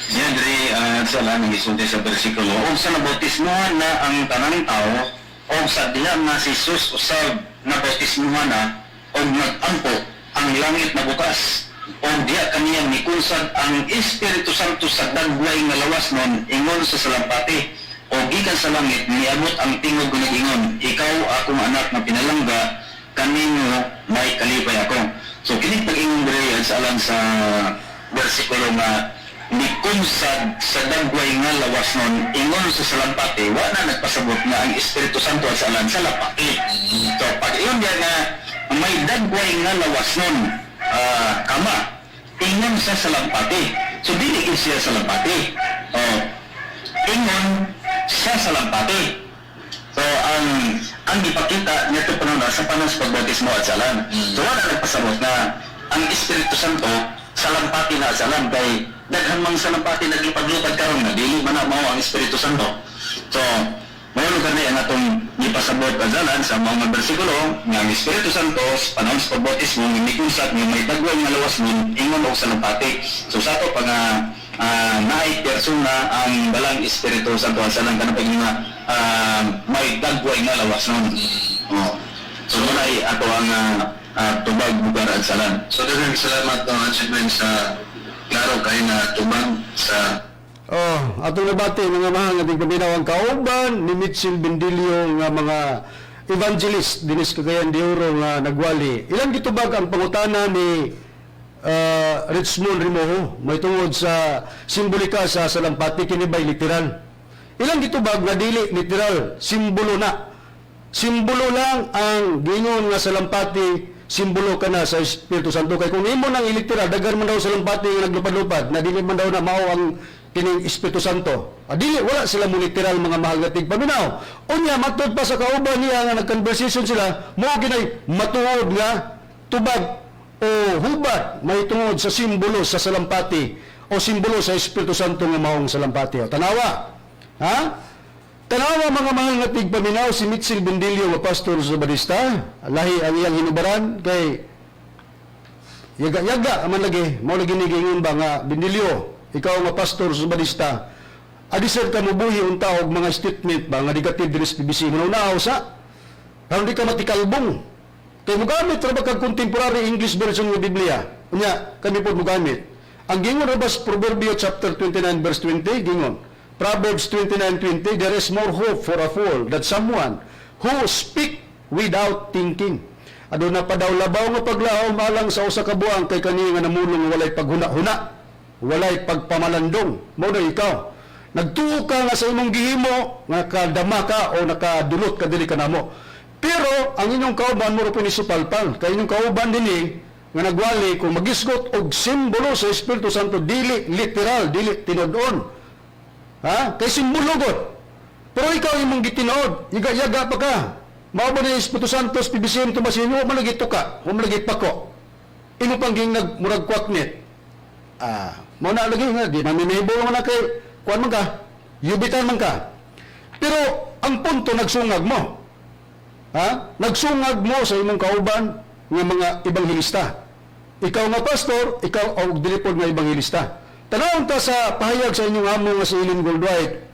Yan, diri sa lang gisulti sa bersikulo. O sa nabautismuhan na ang tanang tao, o sa diha nga si Jesus usab nabautismuhan na, o nag-ampo ang langit na bukas. O diha kaniyang mikunsad ang Espiritu Santo sa dagway nga lawas nun, ingon sa salampati. O gikan sa langit, niabot ang tingog nga ingon, ikaw akong anak na pinalangga, kanino may kalipay ako. So kini pag-ingon diri sa alang sa bersikulo nga nikunsad sa dagway nga lawas nun, ingon sa salampati, wala nagpasabot nga ang Espiritu Santo sa alang sa lapaki. So pag iyon yan nga may dagway nga lawas nun, kama, ingon sa salampati. So dili siya salampati. Ingon sa salampati. So ang ipakita nito panuna sa panon sa pagbautismo at salan. So wala nagpasabot na ang Espiritu Santo salampati na salan kay daghan mang salampati nagipaglupad karon nga dili man na mao ang Espiritu Santo. So mayroon kani ang atong ipasabot at salan sa mga bersikulo nga ang Espiritu Santo sa panon sa pagbautismo gimikusat nga may dagway nga lawas nun ingon og salampati. So sa ato pag naay persona ang dalang Espiritu Santo sa lang kanang paghinga may dagway nga lawas nun. So ay ato ang tubag bugar at salan. So daghang salamat ng achievement sa klaro kay na tubag sa Atong nabati mga mahal nga tigpaminaw ang kauban ni Mitchell Bendilio nga mga evangelist dinis Cagayan de Oro nga nagwali. Ilang gitubag ang pangutana ni Richmond Rimoho may tungod sa simbolika sa salampati kini bay literal. Ilang gitubag nga dili literal, simbolo na. Simbolo lang ang gingon nga salampati, simbolo ka na sa Espiritu Santo. Kay kung imo nang iliteral, dagan man daw salampati nga naglupad-lupad, na dili man daw na mao ang kining Espiritu Santo. Dili, wala sila mo literal mga mahal nga tigpaminaw. Unya, matod pa sa kauban niya nga nag-conversation sila, mo ginay matuod nga tubag o hubad may tungod sa simbolo sa salampati o simbolo sa Espiritu Santo nga maong salampati. O, tanawa. Ha? Tanawa mga mahal nga tigpaminaw si Mitchell Bendilio nga pastor sa Badista. Lahi ang iyang hinubaran kay yaga aman lagi mao lagi ni gingon ba nga Bendilio, ikaw nga pastor sa Badista. Adisir ka mubuhi unta og mga statement ba nga negative diri sa PBC mo na usa. Aron di ka matikalbong. Kay mugamit ra ba kag contemporary English version ng Biblia? Unya kami po mugamit. Ang gingon ra ba sa Proverbio chapter 29 verse 20 gingon. Proverbs 29:20, there is more hope for a fool than someone who speak without thinking. Aduna pa daw labaw nga paglaom alang sa usa ka buang kay kani nga namulong walay paghuna-huna, walay pagpamalandong. Mao na ikaw. Nagtuo ka nga sa imong gihimo nga kadama ka o nakadulot ka diri kanamo. Pero ang inyong kauban mo ra pinisupalpal, kay inyong kauban dinhi nga nagwali kung magisgot og simbolo sa Espiritu Santo dili literal, dili tinud-on. Ha? Kay simbolo gud. Pero ikaw imong gitinood, yaga-yaga pa ka. Mao ba ni Espiritu Santo sa PBCM tumasin mo malagi tuka, mo malagi pako. Imo pang ging nagmurag kwaknet. Mao na lagi nga di mamimibo man na kay kuan man ka. Yubitan man ka. Pero ang punto nagsungag mo. Ha? Nagsungag mo sa imong kauban nga mga ebanghelista. Ikaw nga pastor, ikaw og dilipod nga ebanghelista. Tanawang ta sa pahayag sa inyong amo nga si Eileen Goldwhite,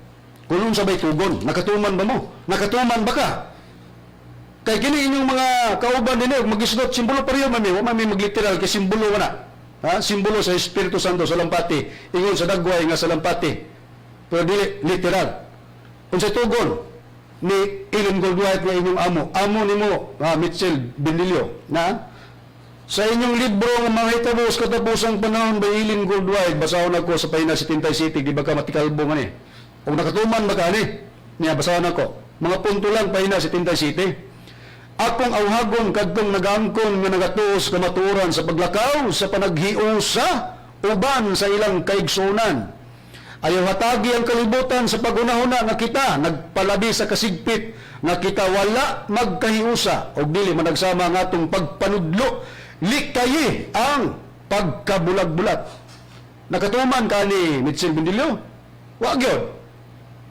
kung sabay tugon, nakatuman ba mo? Nakatuman ba ka? Kay kini inyong mga kauban din magisgot simbolo pa rin mami, wa mami magliteral kay simbolo na. Ha? Simbolo sa Espiritu Santo sa lampati, ingon sa dagway nga sa lampati. Pero di literal. Kung sa tugon ni Eileen Goldwhite nga inyong amo nimo, Mitchell Bendilio, na sa inyong libro nga mga hitabo sa katapusang panahon by Eileen Goldwhite, basahon ako sa pahina 77, di ba ka matikalbo nga ni? Kung nakatuman ba ka ni? Niya, basahon ako. Mga punto lang pahina 77. Akong awhagon kadtong nagangkon nga nagatuos kamaturan sa paglakaw sa panaghiusa uban sa ilang kaigsunan. Ayaw hatagi ang kalibutan sa pagunahuna nga kita nagpalabi sa kasigpit nga kita wala magkahiusa og dili managsama nga atong pagpanudlo likayi ang pagkabulag-bulag. Nakatuman ka ni Mitchell Bendilio? Wag yun.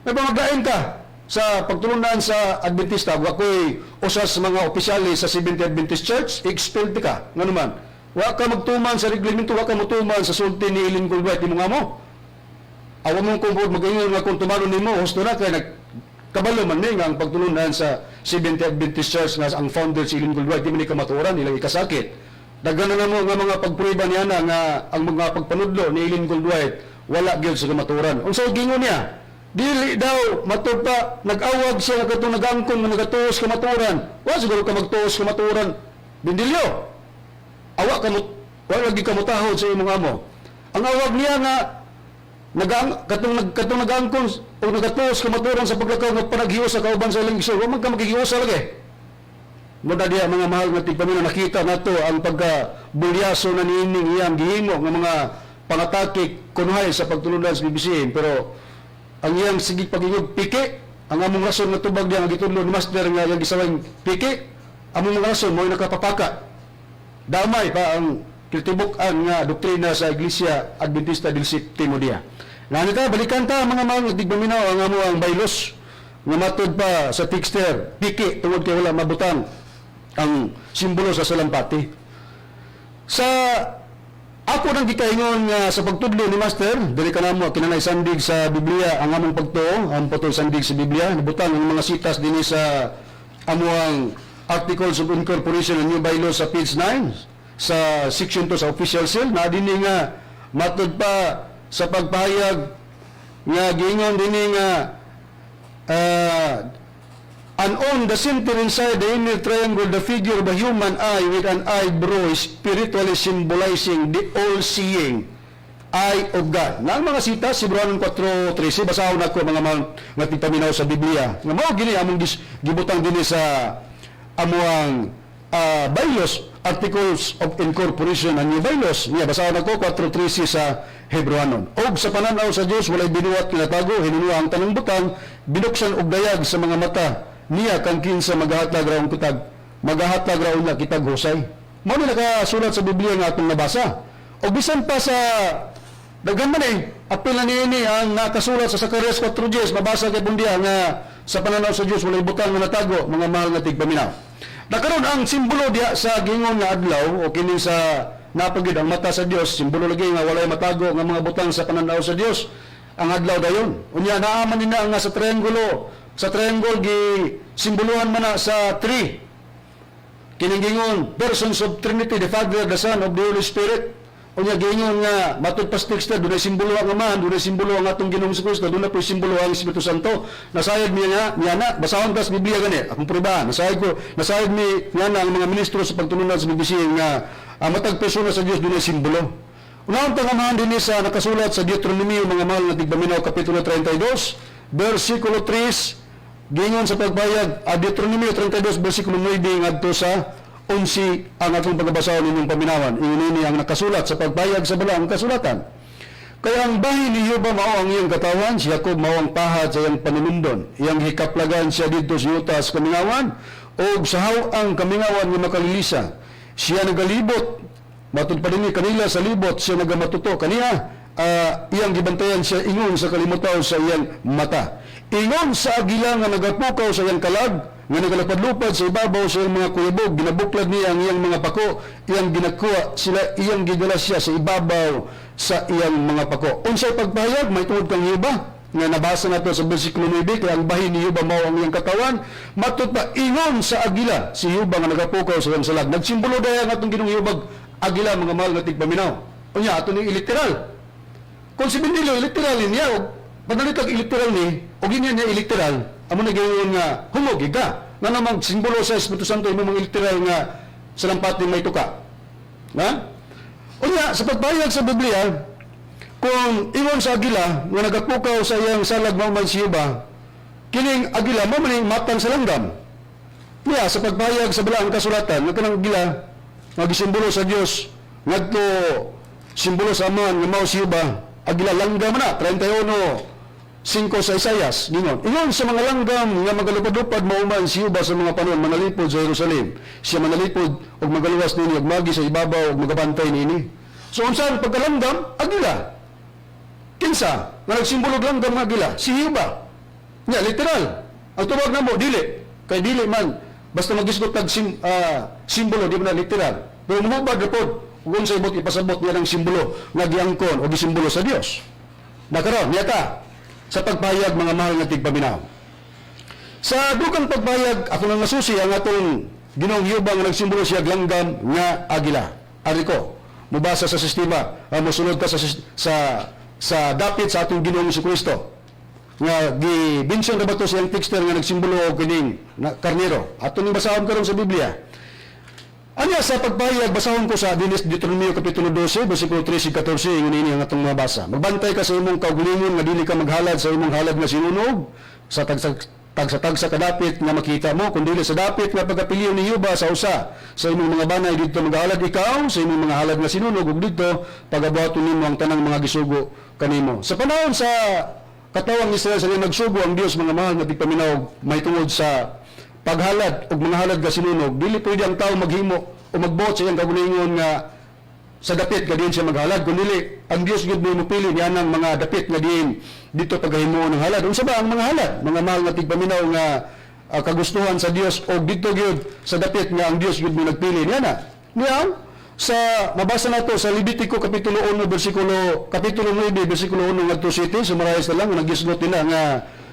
May pamagain ka. sa pagtulunan sa Adventista, wakoy usas sa mga opisyali sa Seventh Adventist Church, expelled ka, nga naman. Wa ka magtuman sa reglamento, wa ka magtuman sa sulti ni Lincoln White, mo nga mo. Awa mong kumpod, mag-ingon nga kung tumanon ni mo, husto na kay nagkabalo man ni nga ang pagtulunan sa Seventh Adventist Church nga ang founder si Lincoln White, di man ikamaturan, nilang ikasakit. Daghan na mo nga mga pagpuriba niya na nga ang mga pagpanudlo ni Lincoln White, wala gyud sa kamaturan. Unsa gingon niya? Dili daw matud pa nag-awag siya nga katong nag-angkon nga nagatuos kamaturan. Wa siguro ka magtuos kamaturan. Bindilyo. Awa ka mo, wala lagi ka motahod sa imong amo. Ang awag niya nga katong nag-angkon o nagatuos kamaturan sa paglakaw nga panaghiyo sa kauban sa lingso. Wa man ka maghiyo sa lagi. Muna diya mga mahal nga tigpamilya, nakita nato ang pagka-bulyaso na niining iyang gihimo nga mga pangatake kunuhay sa pagtulunan sa BBC. Pero ang iyang sigig pagingog piki, ang among rason nga tubag diya nga gitudlo ni Master nga iyang gisawang piki, among mga rason mo nakapapaka. Damay pa ang kitibuk-an nga doktrina sa Iglesia Adventista del Séptimo Día. Nganita balikan ta mga mahal nga tigpaminaw ang amo ang baylos nga matud pa sa texter piki tungod kay wala mabutang ang simbolo sa salampati. Sa ako nang gikaingon nga sa pagtudlo ni Master, dili ka namo kinanay sandig sa Biblia ang among pagtuo, ang putol sandig sa Biblia, nabutang ang mga sitas dinhi sa amuang Articles of Incorporation and New Bylaws sa page 9 sa section 2 sa official seal, na dinhi nga matud pa sa pagpahayag nga giingon dinhi nga and on the center inside the inner triangle, the figure of a human eye with an eyebrow is spiritually symbolizing the all-seeing eye of God. Na ang mga sita, si Hebrew 4:13, basahon ako mga mga tigpaminaw sa Biblia. Nga mao gini among gibutang dinhi sa amuang bylaws, Articles of Incorporation and New Bylaws. Nga basahon ako 4:13 sa Hebrewanon. Og sa pananaw sa Dios walay binuwat kinatago, hinunuha ang tanang butang, binuksan og dayag sa mga mata niya kang kinsa magahatag raong kitag, magahatag raong na kitag husay. Mao ni nakasulat sa Biblia nga atong nabasa. O bisan pa sa daghan man apil na niini ang nakasulat sa Zacarias 4:10, mabasa kay bundiya nga sa pananaw sa Dios walay butang nga natago, mga mahal nga tigpaminaw. Nakaroon ang simbolo diha sa gingon nga adlaw o kini sa napagid ang mata sa Dios, simbolo lagi nga walay matago nga mga butang sa pananaw sa Dios. Ang adlaw dayon. Unya naaman nina nga sa triangle gi simbolohan man na sa tree. Kining gingon persons of Trinity, the Father, the Son, of the Holy Spirit. Unya gingon nga matud pas teksta dunay simbolo ang Ama, dunay simbolo ang atong Ginoong Kristo, dunay po simbolo ang Espiritu Santo. Nasayad niya na basahon tas Biblia gani. Akong priba, nasayad mi nga na ang mga ministro sa pagtulunan sa BBC nga matag persona sa Dios dunay simbolo. Unang tangamahan din sa nakasulat sa Deuteronomio, mga mahal na tigpaminaw, Kapitulo 32, versikulo 3, gingon sa pagbayag, Deuteronomio 32, versikulo 9, ngadto sa 11, ang atong pagbabasahon ninyong paminawan. Iyon ang nakasulat sa pagbayag sa balang kasulatan. Kaya ang bahin ni Yoba mao ang iyang katawan, si Jacob mao ang pahad sa iyang panunundon. Iyang hikaplagan siya dito sa yutas kamingawan, o sahaw ang kamingawan nga makalilisa. Siya nagalibot, matud pa din kanila sa libot, siya nagamatuto kaniya, iyang gibantayan siya ingon sa kalimutaw sa iyang mata. Ingon sa agila nga nagapukaw sa iyang kalag, nga nagalapad-lupad sa ibabaw sa iyang mga kuyabog, ginabuklad niya ang iyang mga pako, iyang ginakuha sila, iyang gidala siya sa ibabaw sa iyang mga pako. Unsay pagpahayag, may tungod kang Yoba, nga nabasa nato sa versikulo 9, kaya ang bahin ni Yoba mao ang iyang katawan, matud pa ingon sa agila, si Yoba nga nagapukaw sa iyang salag. Nagsimbolo daya nga itong ginong Yobag, agila mga mahal nga tigpaminaw. O niya, ato ni iliteral. Kung si Bindilo, iliteral niya, o panalitag iliteral ni, o ganyan niya iliteral, amo na ganoon nga, humog, ka. Na namang simbolo sa Espiritu Santo, yung mga iliteral nga, salampatin may tuka. Ha? O niya, sa pagbayag sa Biblia, kung ingon sa agila, nga nagapukaw sa iyang salag mauman si Yoba, kining agila, mamaning matang sa langgam. Niya, sa pagbayag sa balang kasulatan, nga kanang agila, nga gisimbolo sa Dios, ngadto simbolo sa Aman nga mao si Yoba, agila langgam na 31:5 sa Isaias gingon. Ingon sa mga langgam nga magalupad-lupad mauman si Yoba sa mga panon manalipod sa Jerusalem. Siya manalipod og magaluwas nini og magi sa ibabaw og magabantay nini. So unsa ang pagkalanggam? Agila. Kinsa nga nagsimbolo langgam nga agila? Si Yoba. Nya literal. Ang tubag na mo, dili. Kay dili man, basta mag-isgot tag simbolo, di man na literal. Pero mumubad na po, kung sa ibot ipasabot niya ng simbolo, nga giangkon o gisimbolo sa Dios. Nakaroon, niyata, sa pagpahayag mga mahal nga tigpaminaw. Sa dukang pagpahayag, ako nang masusi ang atong Ginoong Hiyuba nga nagsimbolo siya langgam nga agila. Ariko, mubasa sa sistema, musunod ka sa dapit sa atong Ginoong Jesucristo. Nga gibinson ra ba to siyang texter nga nagsimbolo og kining karnero. Ato ning basahon karon sa Biblia. Anya sa pagpahayag basahon ko sa Deuteronomio kapitulo 12 bersikulo 13 14 ingon ini ang atong mabasa. Magbantay ka sa imong kaugalingon nga dili ka maghalad sa imong halad nga sinunog sa tagsa kadapit nga makita mo kundi sa dapit nga pagapiliw ni Yuba sa usa sa imong mga banay didto maghalad ikaw sa imong mga halad nga sinunog ug didto pagabuhaton nimo ang tanang mga gisugo kanimo. Sa panahon sa katawang Israel sa nagsugo ang Dios mga mahal nga tigpaminaw may tungod sa paghalad og mga halad nga sinunog dili pwede ang tawo maghimo o magbuot sa iyang kaugalingon nga sa dapit nga diin siya maghalad kundi ang Dios gid mo mupili niya ng mga dapit nga diin dito pagahimo ng halad. Unsa ba ang mga halad? Mga mahal nga tigpaminaw nga kagustuhan sa Dios o dito gyud sa dapit nga ang Dios gid mo nagpili niya na. Niya sa mabasa nato sa Levitico kapitulo 9 kapitulo 9 bersikulo 1 ngadto 7 sumarais na lang nagisgot nila nga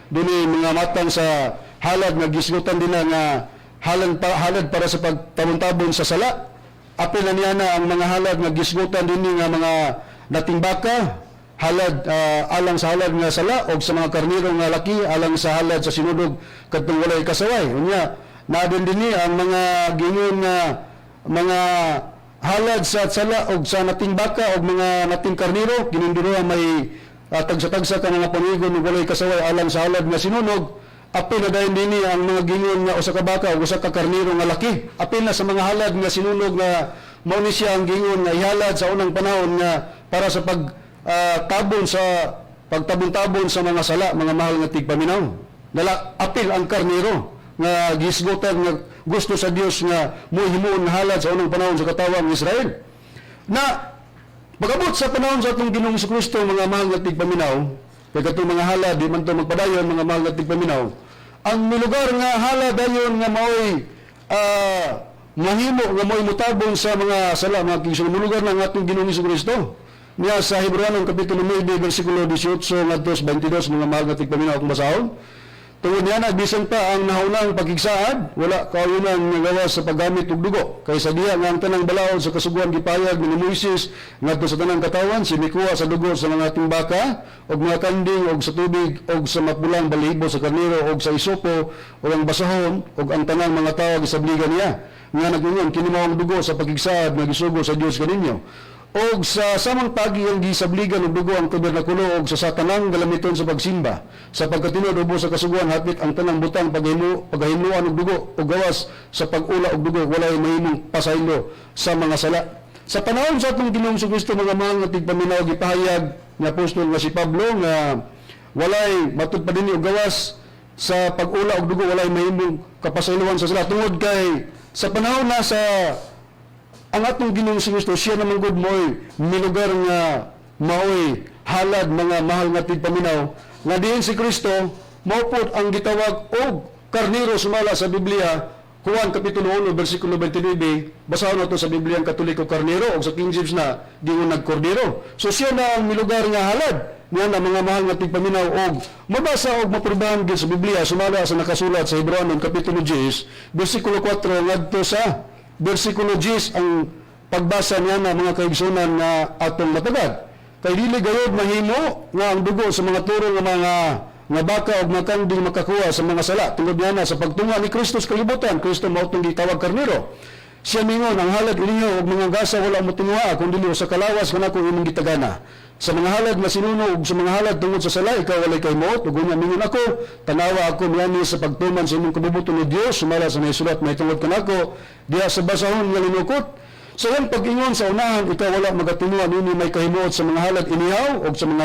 dinhi mga matang sa halad nga gisgutan din nga halad para sa pagtabon-tabon sa sala. Apil na niya na ang mga halad nga gisgutan din nga mga dating baka halad alang sa halad nga sala o sa mga karniro nga laki alang sa halad sa sinudog kadtong walay kasaway. Unya nadin din ang mga gingon nga mga halad sa sala o sa nating baka o mga nating karniro gininduroan may tagsa-tagsa ka mga panigon ug walay kasaway alang sa halad nga sinunog. Apil na dahil din ang mga gingon nga usa ka baka o usa ka karniro nga laki. Apil na sa mga halad nga sinunog nga mao ni siya ang gingon nga ihalad sa unang panahon nga para sa pagtabon sa pagtabon-tabon sa mga sala, mga mahal nga tigpaminaw. Dala apil ang karniro nga gisgutan nga gusto sa Dios nga muhimuon halad sa unang panahon sa katawang Israel. Na pagabot sa panahon sa atong Ginoong Jesucristo mga mahal nga tigpaminaw, kay katong mga halad di man to magpadayon mga mahal nga tigpaminaw, ang milugar nga halad dayon nga maoy mahimo nga mo'y mutabon sa mga sala mga kigsugo lugar ng atong Ginoong Jesucristo. Niya sa Hebreano kapitulo 9 bersikulo 18 ngadto 22 mga mahal nga tigpaminaw kung basahon. Tungod niya bisan pa ang nahaunang pagigsaad, wala kaunan nga gawas sa paggamit og dugo. Kaysa diha nga ang tanang balaod sa kasuguan gipayag ni Moises ngadto sa tanang katawan sinikuha sa dugo sa mga ating baka og mga kanding og sa tubig og sa mapulang balahibo sa karnero og sa isopo og ang basahon og ang tanang mga tawo gisabligan niya. Nga nagungon kini mao ang dugo sa pagigsaad nga gisugo sa Dios kaninyo. Og sa samang pagi ang gisabligan og dugo ang tabernakulo og sa satanang galamiton sa pagsimba sa pagkatinud ubo sa kasuguan hapit ang tanang butang paghimuan og dugo og gawas sa pag-ula og dugo walay mahimong pasaylo sa mga sala. Sa panahon sa atong Ginoong Jesucristo mga mahal nga tigpaminaw gipahayag ni apostol nga si Pablo nga walay matud pa dinhi og gawas sa pag-ula og dugo walay mahimong kapasayloan sa sala tungod kay sa panahon na sa ang atong Ginoong Jesucristo siya naman gud mo'y milugar nga maoy halad mga mahal nga tigpaminaw nga diin si Kristo maupod ang gitawag og karniro sumala sa Biblia Juan kapitulo 1 bersikulo 29 basahon nato sa Biblia ang Katoliko karniro og sa King James na gingon nagkordero. So siya na ang milugar nga halad niya na mga mahal nga tigpaminaw og mabasa og maprubahan gid sa Biblia sumala sa nakasulat sa Hebreano kapitulo 10 bersikulo 4 ngadto sa bersikulo 10 ang pagbasa niya na mga kaigsunan na atong matagad. Kay dili gayud mahimo nga ang dugo sa mga turo nga mga baka o mga kanding makakuha sa mga sala tungod niya na sa pagtunga ni Kristo sa kalibutan. Kristo mao tong gitawag karnero. Siya mingon ang halad ininyo og mga gasa wala mo tinua kun dili sa kalawas kanako imong gitagana. Sa mga halad nga sinunog sa mga halad tungod sa sala ikaw walay kay moot ug unya mingon ako tanawa ako niani sa pagtuman sa imong kabubuton ni Dios sumala sa naisulat may tungod kanako diha sa basahon nga linukot. So yan pag-ingon sa unahan ikaw wala magatinuan nini may kahimuot sa mga halad inihaw og sa mga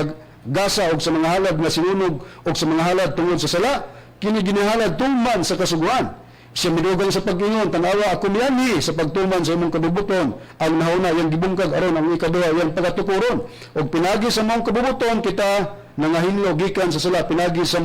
gasa og sa mga halad nga sinunog og sa mga halad tungod sa sala kini ginihalad tuman sa kasuguan. siya midugang sa pag-ingon, tanawa ako niyani sa pagtuman sa imong kabubuton, ang nahuna yang gibungkag aron ang ikaduha yang pagatukuron. Og pinagi sa imong kabubuton kita nangahinlo gikan sa sala, pinagi sa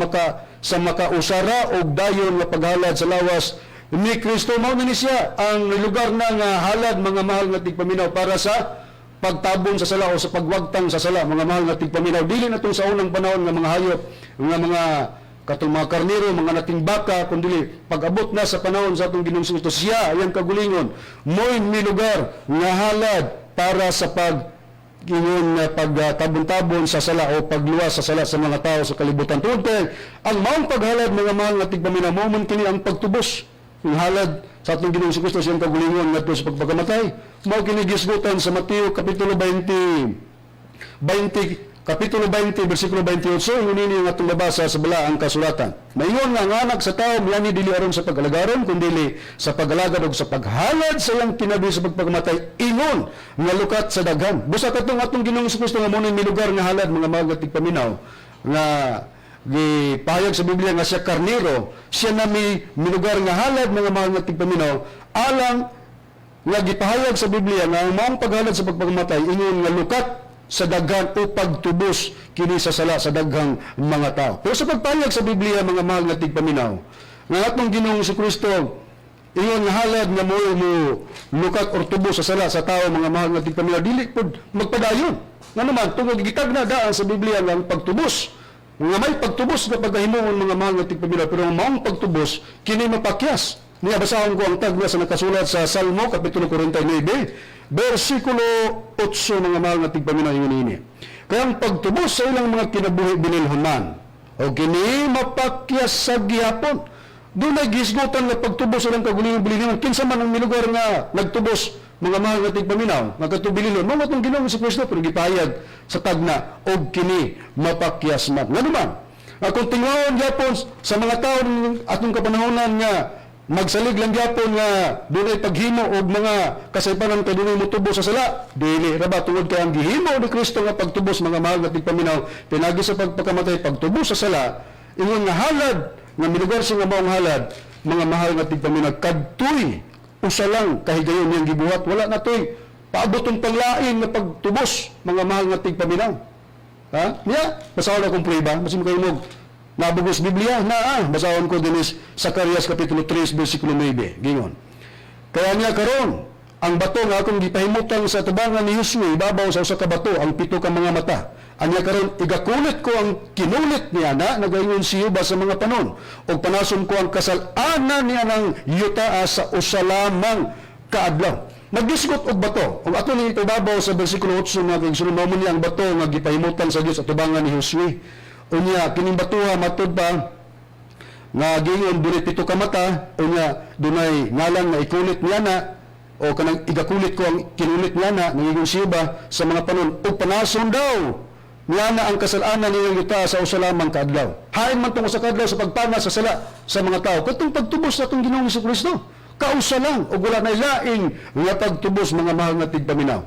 makausara og dayon nga paghalad sa lawas ni Kristo. Mao na ni siya ang lugar na nga halad, mga mahal nga tigpaminaw, para sa pagtabon sa sala o sa pagwagtang sa sala, mga mahal nga tigpaminaw. Dili na itong sa unang panahon nga mga hayop, nga mga katong mga karnero, mga nating baka, kundi pag-abot na sa panahon sa atong Ginoong Kristo, siya ayang kagulingon, mo'y may lugar nga halad para sa pagtabon-tabon sa sala o pagluwas sa sala sa mga tao sa kalibutan. Tungod kay ang maong paghalad, mga mahal nga tigpaminaw, mao man kini ang pagtubos. Yung halad sa atong Ginoong Kristo, siyang kagulingon ngadto sa pagpakamatay, mao kini gisgutan sa Mateo kapitulo 20 versikulo 28. Ngunini nga atong mabasa sa balaang kasulatan. Mayon nga ang anak sa tao miyani dili aron sa pagalagaron, kundi sa pagalagad ug sa paghalad sa iyang kinabi sa pagpakamatay, ingon nga lukat sa daghan. Busa katong atong Ginoong Kristo nga mo ni lugar nga halad, mga mga tigpaminaw, nga gipahayag sa Biblia nga siya karnero, siya na may lugar nga halad, mga mga tigpaminaw, alang nga gipahayag sa Biblia nga ang maong paghalad sa pagpakamatay, ingon nga lukat sa daghan o pagtubos kini sa sala sa daghang mga tao. Pero sa pagpahayag sa Biblia, mga mahal nga tigpaminaw, nga atong Ginoong Kristo, ingon nga halad nga mo lukat or tubos sa sala sa tao, mga mahal nga tigpaminaw, dili pod magpadayon. Nga naman, tungod gitag na daan sa Biblia nga pagtubos, nga may pagtubos na pagkahimuon, mga mahal nga tigpaminaw, pero ang maong pagtubos kini mapakyas. Niya basahan ko ang tagna sa nakasulat sa Salmo kapitulo 49 versikulo 8, mga mahal nga tigpaminaw, ingon ini. Kaya ang pagtubos sa ilang mga kinabuhi binilhuman o kini mapakyas sa gihapon. Doon ay gisgutan nga pagtubos sa ilang kagulingan-bulingan. Kinsa man ang milugar nga nagtubos, mga mahal nga tigpaminaw, magkatubililon, mga itong Ginoong Kristo, pero gipahayag sa tagna o kini mapakyas man. Nga naman, kung tingawon yapon sa mga tao atong kapanahonan nga magsalig lang gyapon nga dunay paghimo og mga kasaypanan kay dunay motubo sa sala, dili ra ba tungod kay ang gihimo ni Kristo nga pagtubos, mga mahal nga tigpaminaw, pinagi sa pagpakamatay, pagtubos sa sala, ingon nga halad nga milugar siya nga maong halad, mga mahal nga tigpaminaw, kadtoy usa lang kahigayon niyang gibuhat, wala na toy paabotong panglain nga pagtubos, mga mahal nga tigpaminaw. Ha? Niya, basahon akong prueba, masin kayo mo nabugos Biblia na basahon ko din is Zacarias kapitulo 3 versikulo 9, gingon. Kaya niya karon ang bato nga akong gipahimutan sa tubangan ni Josue, ibabaw sa usa ka bato ang 7 ka mga mata. Anya karon igakulit ko ang kinulit niya na nagaingon si Yuba sa mga panon, og panason ko ang kasal-anan niya ng yuta sa usa lamang kaadlaw. Nagdisgot og bato. Og ato ni ibabaw sa bersikulo 8 nga kay mo niya ang bato nga gipahimutan sa Dios sa tubangan ni Josue. Unya kining batuha matud pa nga gingon dunay 7 ka mata, unya dunay ngalan nga ikulit niya na o kanang igakulit ko ang kinulit niya na nangingon siya sa mga panon o panason daw niya na ang kasalanan niyang yuta sa usa lamang kaadlaw. Hain man tong usa ka adlaw sa pagpana sa sala sa mga tao. Katong pagtubos sa atong Ginoong Kristo, kausa lang o wala na laing nga pagtubos, mga mahal nga tigpaminaw.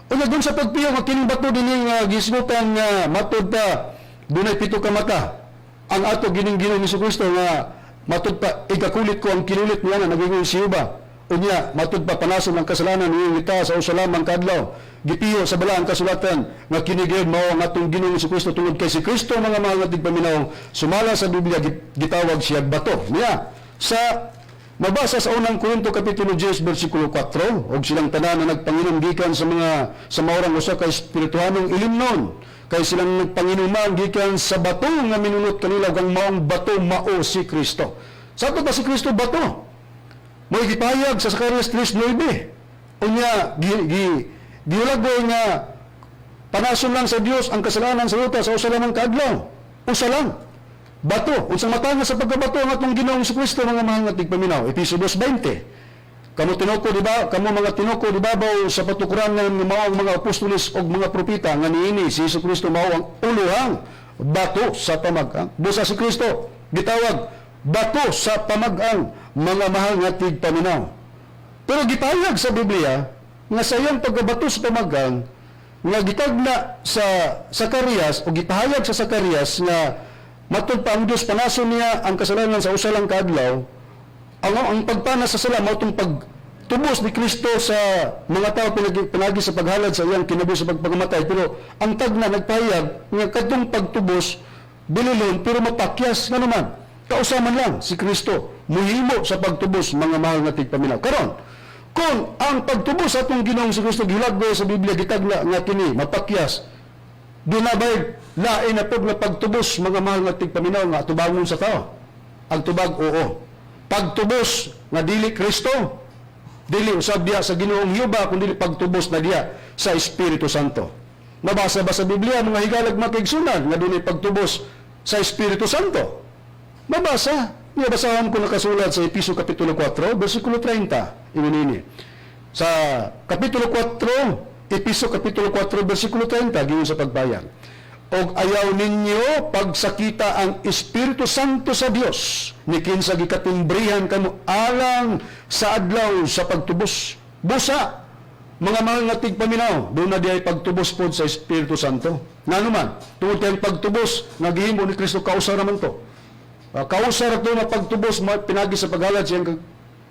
Unya dun sa pagpiyo nga kining bato dinhi nga gisgutan nga matud pa dunay 7 ka mata, ang ato Ginoong Kristo nga matud pa igakulit ko ang kinulit niya na naging siya ba. Unya matud pa panason ang kasalanan niyang yuta sa usa lamang kaadlaw. Gipiyo sa balaang kasulatan nga kini gyud mao ang atong Ginoong Kristo, tungod kay si Kristo, mga mahal nga tigpaminaw, sumala sa Biblia gitawag siya bato. Niya sa mabasa sa unang Korinto kapitulo 10 versikulo 4, og silang tanan na nagpanginom gikan sa maurang usa ka espirituhanong ilimnon, kay silang nagpanginuman gikan sa bato nga minunot kanila, kang maong bato mao si Kristo. Sa ato ba si Kristo bato? May gipahayag sa Zacarias 3:9. Unya giulagoy nga panason lang sa Dios ang kasalanan sa yuta sa usa lamang kaadlaw. Usa lang. Bato. Unsang matanga sa pagkabato ang atong Ginoong Kristo, mga mahal nga tigpaminaw. Efeso 2:20. Kamu tinuko di ba? Kamu mga tinuko di babaw sa patukuran ng mga apostoles o mga propeta nga niini si Hesus Kristo mao ang uluhang bato sa pamagang. Busa si Kristo gitawag bato sa pamagang, mga mahal nga tigpaminaw. Pero gipahayag sa Biblia nga sa iyang pagbato sa pamagang nga gitagna sa Zacarias o gipahayag sa Zacarias nga matud pa ang Dios panason niya ang kasalanan sa usa lang kaadlaw. ang pagpana sa sala mao tong pagtubos ni Kristo sa mga tao pinagi sa paghalad sa iyang kinabuhi sa pagpagamatay, pero ang tagna nagpahayag nga kadtong pagtubos bililon pero mapakyas nga naman kausaman lang si Kristo muhimo sa pagtubos, mga mahal nga tigpaminaw. Karon kung ang pagtubos sa atong Ginoong si Kristo gilagboy sa Biblia gitagna nga kini mapakyas, dunabay lain na pud nga pagtubos, mga mahal nga tigpaminaw, nga tubangon sa tao. Ang tubag oo. Pagtubos nga dili Kristo, dili usab diya sa Ginoong Hiyuba, kundi pagtubos na diya sa Espiritu Santo. Nabasa ba sa Biblia mga higalag makigsunan nga dunay pagtubos sa Espiritu Santo? Mabasa. Basahan ko nakasulat sa Episo Kapitulo 4, versikulo 30. Inunini. Sa Kapitulo 4, Episo Kapitulo 4, versikulo 30, giyon sa pagbayang. Og ayaw ninyo pagsakita ang Espiritu Santo sa Dios, ni kinsa gikatimbrihan kamo alang sa adlaw sa pagtubos. Busa, mga mahal nga tigpaminaw, doon na di ay pagtubos po sa Espiritu Santo. Nga naman, tungkol kayong pagtubos, nagihimo ni Kristo kausar naman to. Kausar ito na pagtubos, pinagi sa paghalad siyang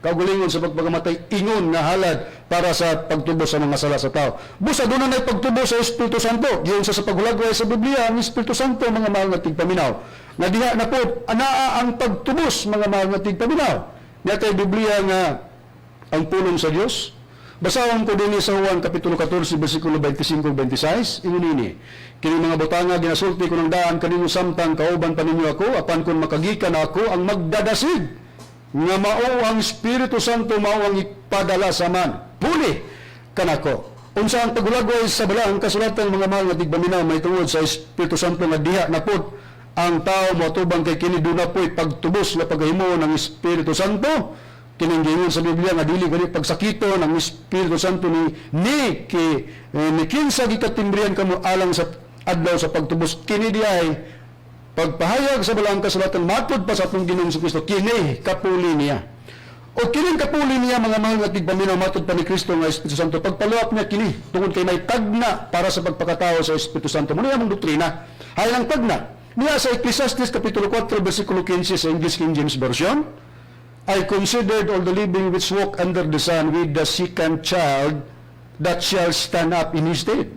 kaugalingon sa pagpagamatay, ingon na halad para sa pagtubos sa mga sala sa tao. Busa, doon na pagtubos sa Espiritu Santo. Yun sa paghulagway sa Biblia, ang Espiritu Santo, mga mahal nga tigpaminaw. Na diha na po, anaa ang pagtubos, mga mahal nga tigpaminaw. Natay Biblia nga ang pulong sa Diyos. Basahon ko din sa Juan Kapitulo 14, versikulo 25-26, ingunini. Kini mga butanga, ginasulti ko ng daan kanino samtang kauban pa ninyo ako, apan kung makagikan ako ang magdadasig, nga mao ang Espiritu Santo, mao ang ipadala sa man. Puli kanako. Unsa ang pagulagway sa balang kasulatan, mga mahal nga tigpaminaw, may tungod sa Espiritu Santo nga diha na pod ang tao moatubang kay kini duna po'y pagtubos na paghimo ng Espiritu Santo. Kininggingon sa Biblia nga dili gani pagsakito ng Espiritu Santo ni kinsa gikatimbrihan kamo alang sa adlaw sa pagtubos. Kini di ay pagpahayag sa balang kasulatan matod pa sa atong Ginoong Kristo, kini kapuli niya. O kining kapuli niya, mga mahal nga tigpaminaw, matod pa ni Kristo nga Espiritu Santo, pagpaluap niya kini tungod kay may tagna para sa pagpakatao sa Espiritu Santo. Muna yung doktrina hay lang tagna niya sa Ecclesiastes Kapitulo 4 versikulo 15 sa English King James Version. I considered all the living which walk under the sun with the second child that shall stand up in his stead.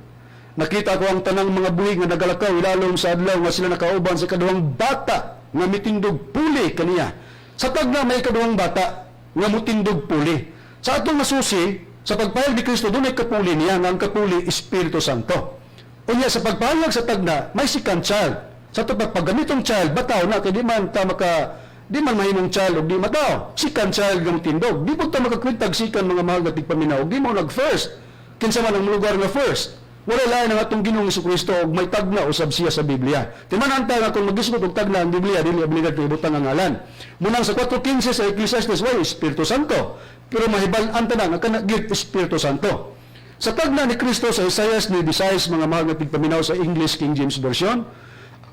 Nakita ko ang tanang mga buhig nga nagalakaw ilalom sa adlaw nga sila nakauban sa kaduhang bata nga mitindog puli kaniya. Sa tagna may kaduhang bata nga mutindog puli. Sa atong masusi, sa pagpahayag ni Kristo, doon ay kapuli niya nga ang kapuli Espiritu Santo. Unya sa pagpahayag sa tagna, may second child. Sa paggamitong child, bataw na kay di man mahimong child og di mataw. Second child ng tindog. Di po ta makakwintag sikan, mga mahal nga tigpaminaw. Di mo nag-first. Kinsa man ang lugar nga first. Wala lain ang atong Ginoong Kristo og may tagna usab siya sa Biblia. Timananta nga kung magisgot og tagna ang Biblia, dili obligado ibutang ang ngalan. Munang sa 4:15 sa Ecclesiastes, way Espiritu Santo. Pero mahibal-an ta na kana gid Espiritu Santo. Sa tagna ni Kristo sa Isaiah 9:16, mga mahal nga tigpaminaw sa English King James Version,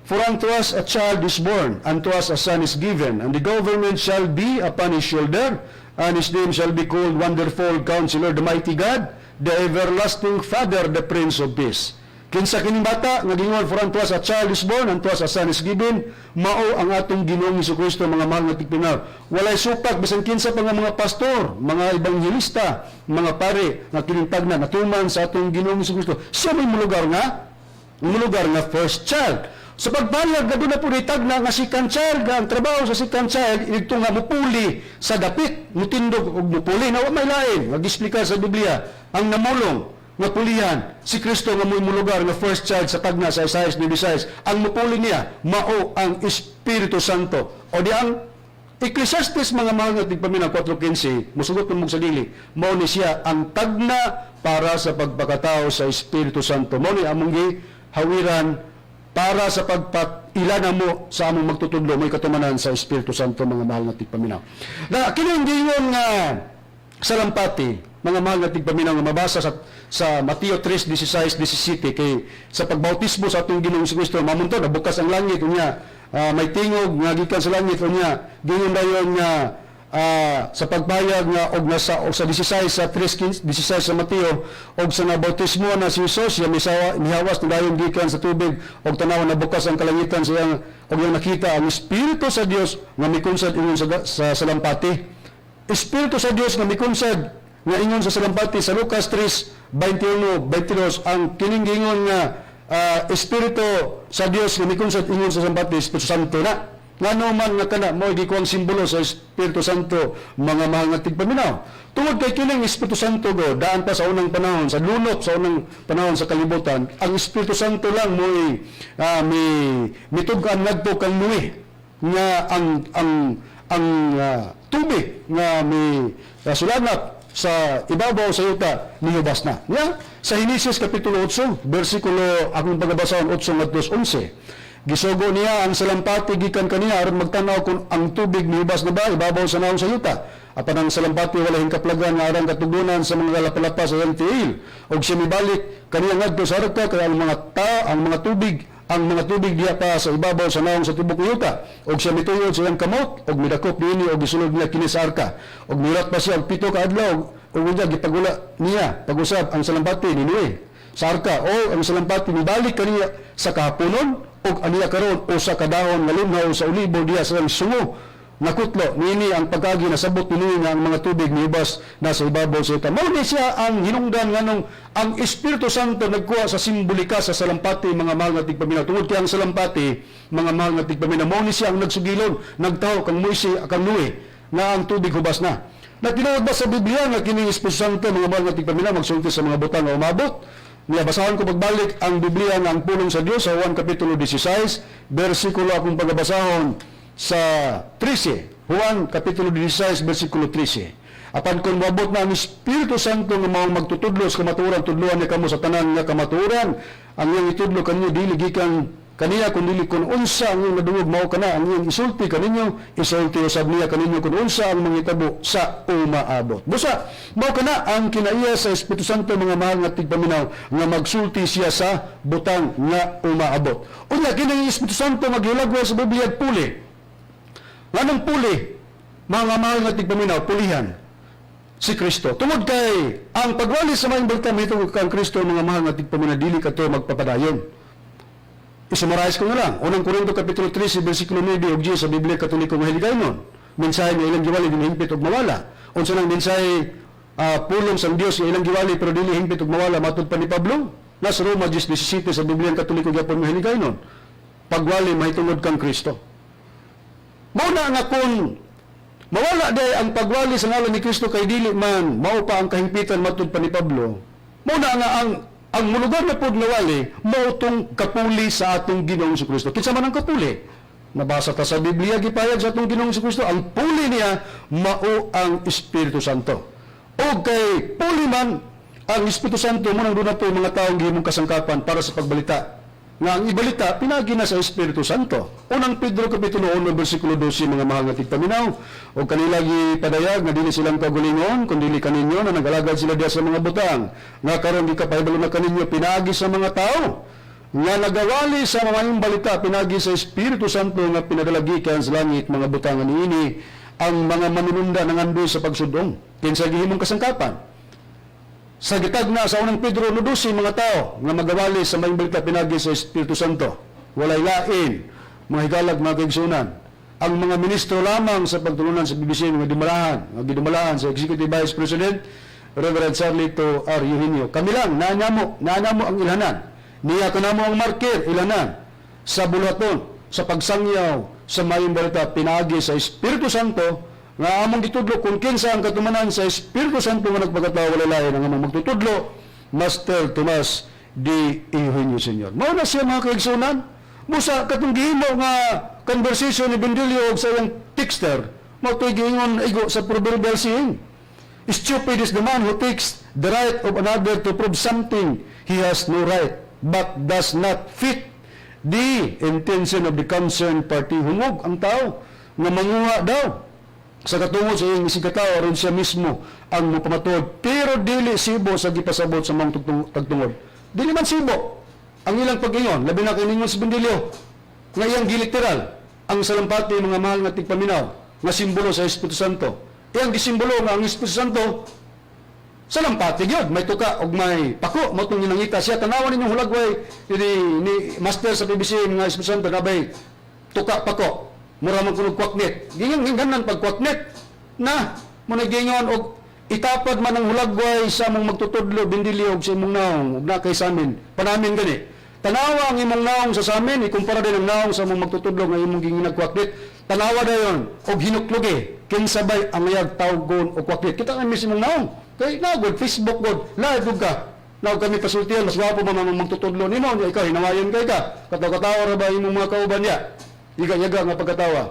for unto us a child is born, unto us a son is given, and the government shall be upon his shoulder, and his name shall be called Wonderful Counselor, the Mighty God, the Everlasting Father, the Prince of Peace. Kinsa kining bata nga gingon, for unto us a child is born, unto us a son is given, mao ang atong Ginoong Jesucristo, mga mahal nga tigpaminaw. Walay supak bisan kinsa pa nga mga pastor, mga ebanghelista, mga pare nga kinintagna natuman sa atong Ginoong Jesucristo. Siya may mulugar nga first child. Sa pagbayag na doon na po tagna nga second child, ang trabaho sa second child, ito nga mupuli sa dapit, mutindog o mupuli, na may lain, nag-explika sa Biblia, ang namulong, nga pulihan, si Kristo nga muy mulugar nga first child sa tagna sa Isaiah 9:16, ang mupuli niya, mao ang Espiritu Santo. O di ang Ecclesiastes, mga mahal nga tigpaminaw 4:15, musugot mo sa dili, mao ni siya ang tagna para sa pagpakatao sa Espiritu Santo. Mao ni among hawiran para sa pagpailanan mo sa among magtutudlo, may katumanan sa Espiritu Santo, mga mahal nga tigpaminaw. Na kining giingon nga salampati, mga mahal nga tigpaminaw, nga mabasa sa Mateo 3:16-17, kay sa pagbautismo sa atong Ginoong Kristo, mamunto na bukas ang langit unya, may tingog nga gikan sa langit unya, gingon dayon nga sa pagbayag nga og sa 16 sa 3:16 sa Mateo, og sa nabautismo na si Jesus, siya mihawas na dayon gikan sa tubig, og tanaw na bukas ang kalangitan siya, og yung nakita ang Espiritu sa Dios nga mikunsad ingon sa salampati. Espiritu sa Dios nga mikunsad nga ingon sa salampati sa Lucas 3:21-22 ang kining giingon nga Espiritu sa Dios nga mikunsad ingon sa salampati Espiritu Santo na. Ngano man nga kana mo gikuang simbolo sa Espiritu Santo mga mahal nga tigpaminaw. Tungod kay kining Espiritu Santo go daan pa sa unang panahon sa lunop sa unang panahon sa kalibutan, ang Espiritu Santo lang mo mitug-an ngadto kang Noe nga ang tubig nga sulanap sa ibabaw sa yuta nihubas na. Nga sa Henesis kapitulo 8 bersikulo akong pagbabasahon 8-11. Gisugo niya ang salampati gikan kaniya aron magtanaw kung ang tubig nihubas na ba ibabaw sa naong sa yuta. Apan ang salampati wala hingkaplagan nga aron katugunan sa mga lapalapa sa tiil. Og siya mibalik kaniya ngadto sa arka kay ang mga tubig diha pa sa ibabaw sa naong sa tibok yuta. Og siya mituyod sa iyang kamot og midakop niini og gisulod niya kini sa arka. Og mirat pa siya og 7 ka adlaw og unya gipagula niya pag-usab ang salampati ni Noe sa arka o ang salampati mibalik kaniya sa kahaponon og aniya karon usa ka dahon nga lumhaw sa olibo diya sa sungo nakutlo niini ang pagkagi nasabot ni nga ang mga tubig nihubas na sa ibabaw sa yuta. Mao ni siya ang hinungdan nganong ang Espiritu Santo nagkuha sa simbolika sa salampati mga mahal nga tigpaminaw. Tungod kay ang salampati mga mahal nga tigpaminaw mao ni siya ang nagsugilon nagtaw kang Moise kang Noe nga ang tubig hubas na. Natinuod ba sa Biblia nga kining Espiritu Santo mga mahal nga tigpaminaw magsulti sa mga butang nga umabot? Niya basahan ko pagbalik ang Biblia nga ang pulong sa Dios sa Juan kapitulo 16 bersikulo akong pagbabasahon sa 13. Juan kapitulo 16 bersikulo 13. Apan kung moabot na ang Espiritu Santo nga mao magtutudlo sa kamatuoran tudloan niya kamo sa tanan nga kamatuoran ang iyang itudlo kanyo dili gikan kaniya kun dili kun unsa ang iyong nadungog mao kana ang iyong isulti kaninyo isulti usab niya kaninyo kun unsa ang mangitabo sa umaabot. Busa mao kana ang kinaiya sa Espiritu Santo mga mahal nga tigpaminaw nga magsulti siya sa butang nga umaabot. Unya kining Espiritu Santo maghilagwa sa Biblia puli. Nganong puli mga mahal nga tigpaminaw pulihan si Kristo. Tungod kay ang pagwali sa mga balita mahitungod kang Kristo mga mahal nga tigpaminaw dili kadto magpapadayon. Isumarais ko na lang. Unang Korinto kapitulo 13 bersikulo 9 og 10 sa Biblia Katoliko nga hiligaynon. Mensahe nga ilang giwali dili hingpit og mawala. Unsa nang mensahe pulong sang Dios nga ilang giwali pero dili hingpit og mawala matud pa ni Pablo. Nasa Roma 10:17 sa Biblia Katoliko gyapon nga hiligaynon. Pagwali mahitungod kang Kristo. Mao na nga kung mawala day ang pagwali sa ngalan ni Kristo kay dili man mao pa ang kahimpitan matud pa ni Pablo. Mao na nga ang mulugar na pod nawali mao tong kapuli sa atong Ginoong Kristo. Kinsa man ang kapuli? Nabasa ta sa Biblia gipayag sa atong Ginoong Kristo ang puli niya mao ang Espiritu Santo. O kay puli man ang Espiritu Santo mo nang doon na po mga taong gihimong kasangkapan para sa pagbalita. Nga ang ibalita, pinagi na sa Espiritu Santo. Unang Pedro Kapitulo 1, versikulo 12, mga mahal nga tigpaminaw. O kanila gipadayag na dili silang kagulingon, kung dili kaninyo na nagalagad sila diya sa mga butang. Nga karon di kapahibalo na kaninyo, pinagi sa mga tao. Nga nagawali sa mga balita, pinagi sa Espiritu Santo nga pinadalagikan sa langit, mga butang niini, ang mga manununda ng andoy sa pagsudong. Kinsa gihimong kasangkapan. Sa gitag na sa unang Pedro 12 mga tao nga magawali sa may balita pinagi sa Espiritu Santo. Walay lain, mga higalag, mga kaigsunan. Ang mga ministro lamang sa pagtulunan sa BBC nga gidumalahan sa Executive Vice President Reverend Charlito R. Eugenio. Kami lang, naanyamo ang ilhanan. Niya kanamo ang marker, ilanan sa bulaton, sa pagsangyaw sa may balita pinagi sa Espiritu Santo nga among gitudlo kung kinsa ang katumanan sa Espiritu Santo nga nagpagatawa wala lain ang among magtutudlo Master Tomas D. Eugenio Sr. Mao na siya mga kaigsunan musa katong gihimo nga conversation ni Bendilio sa iyang texter mao to'y giingon igo sa proverbial saying, stupid is the man who takes the right of another to prove something he has no right but does not fit the intention of the concerned party. Hungog ang tao nga manguha daw sa katungod sa iyang isigataw aron siya mismo ang mapamatuod pero dili sibo sa gipasabot sa mga tagtungod. Dili man sibo ang ilang pag-ingon labi na kiningon si Bendilio nga iyang giliteral ang salampati mga mahal nga tigpaminaw nga simbolo sa Espiritu Santo. Iyang gisimbolo nga ang Espiritu Santo salampati gyud may tuka og may pako mo tong ginangita siya tanawan ninyong hulagway ni master sa PBC nga Espiritu Santo nabay tuka pako mura man kuno kwaknet. Gingin ganan pag kwaknet na mo nagingon og itapad man ang hulagway sa mong magtutudlo bindili og sa imong naong ug na kay sa amin panamin gani tanawa ang imong naong sa amin ikumpara din ang naong sa mong magtutudlo nga imong ginginagkwaklit tanawa dayon og hinuklugi kinsabay ang iyag tawgon og kwaklit kita ang imong naong kay nagod Facebook god live ug ka na kami pasultihan mas wapo ba mamang magtutudlo nimo nya ikaw hinawayon kay ka katawa ra ba imong mga kauban niya iga-yaga nga pagkatawa.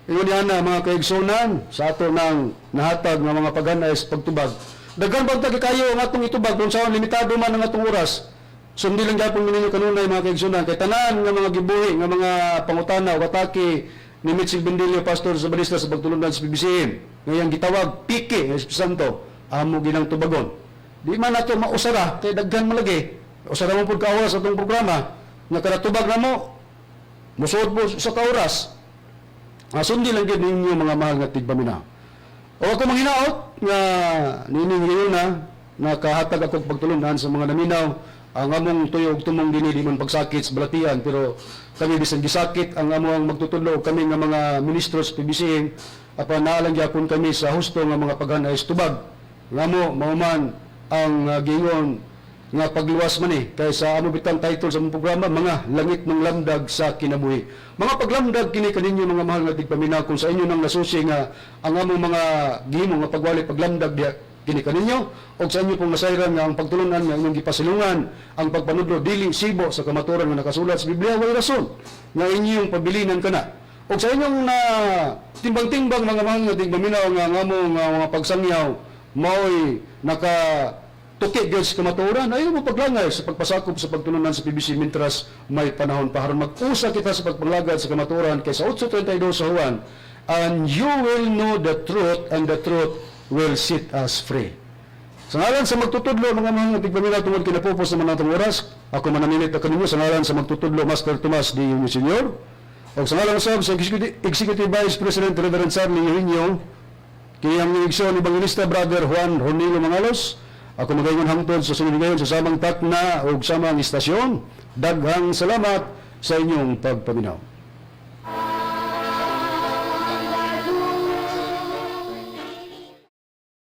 Ingon yan na mga kaigsunan sa ato ng nahatag ng mga paghanay sa pagtubag. Daghan bang kayo ang atong itubag kung saan limitado man ang atong oras. Sundi lang gyapon ninyo kanunay mga kaigsunan kay tanan nga mga gibuhi nga mga pangutana o atake ni Mitchell Bendilio pastor sa balista sa pagtulungan sa PBCM. Ngayang gitawag piki ng Espiritu Santo amo ginang tubagon. Di man nato mausara kay daghan malagi. Usara mo pud ka oras sa atong programa nga kada tubag na mo musuod po sa kauras. Sundi lang gid ninyo mga mahal nga tigpaminaw. O ako manghinaot nga nining ngayon na nakahatag ako pagtulunan sa mga naminaw ang among tuyog tumong dinhi di man pagsakit sa balatian pero kami bisan gisakit ang among magtutudlo kami nga mga ministro sa PBCM apan naalang gyapon kami sa husto nga mga paghanay sa tubag. Ngamo mauman ang giingon nga pagluwas man kay sa ano bitang title sa mong programa mga langit ng lamdag sa kinabuhi. Mga paglamdag kini kaninyo mga mahal nga tigpaminaw kung sa inyo nang nasusi nga ang among mga gihimo nga pagwali paglamdag diya kini kaninyo og sa inyo pong nasayran nga ang pagtulunan nga inyong gipasilungan ang pagpanudlo dili sibo sa kamaturan nga nakasulat sa Biblia way rason nga inyong pabilinan kana. Og sa inyong na timbang-timbang mga mahal nga tigpaminaw nga ang among mga pagsangyaw mao'y naka tuki gyud sa kamatuoran ayo mo paglangay sa pagpasakop sa pagtulunan sa PBC mintras may panahon pa aron mag-usa kita sa pagpanglagad sa kamatuoran kay sa 8:32 sa Juan and you will know the truth and the truth will set us free. Sa ngalan sa magtutudlo mga mga tigpaminaw tungod kinapupos sa manatong oras ako manamilit na kaninyo sa ngalan sa magtutudlo Master Tomas D. Junio Sr. o sa ngalan sa Executive Vice President Reverend Charlie Eugenio kiyang igsoon Evangelista Brother Juan Ronilo Mangalos. Ako magayon hangtod sa sunod ngayon sa samang takna o samang istasyon. Daghang salamat sa inyong pagpaminaw.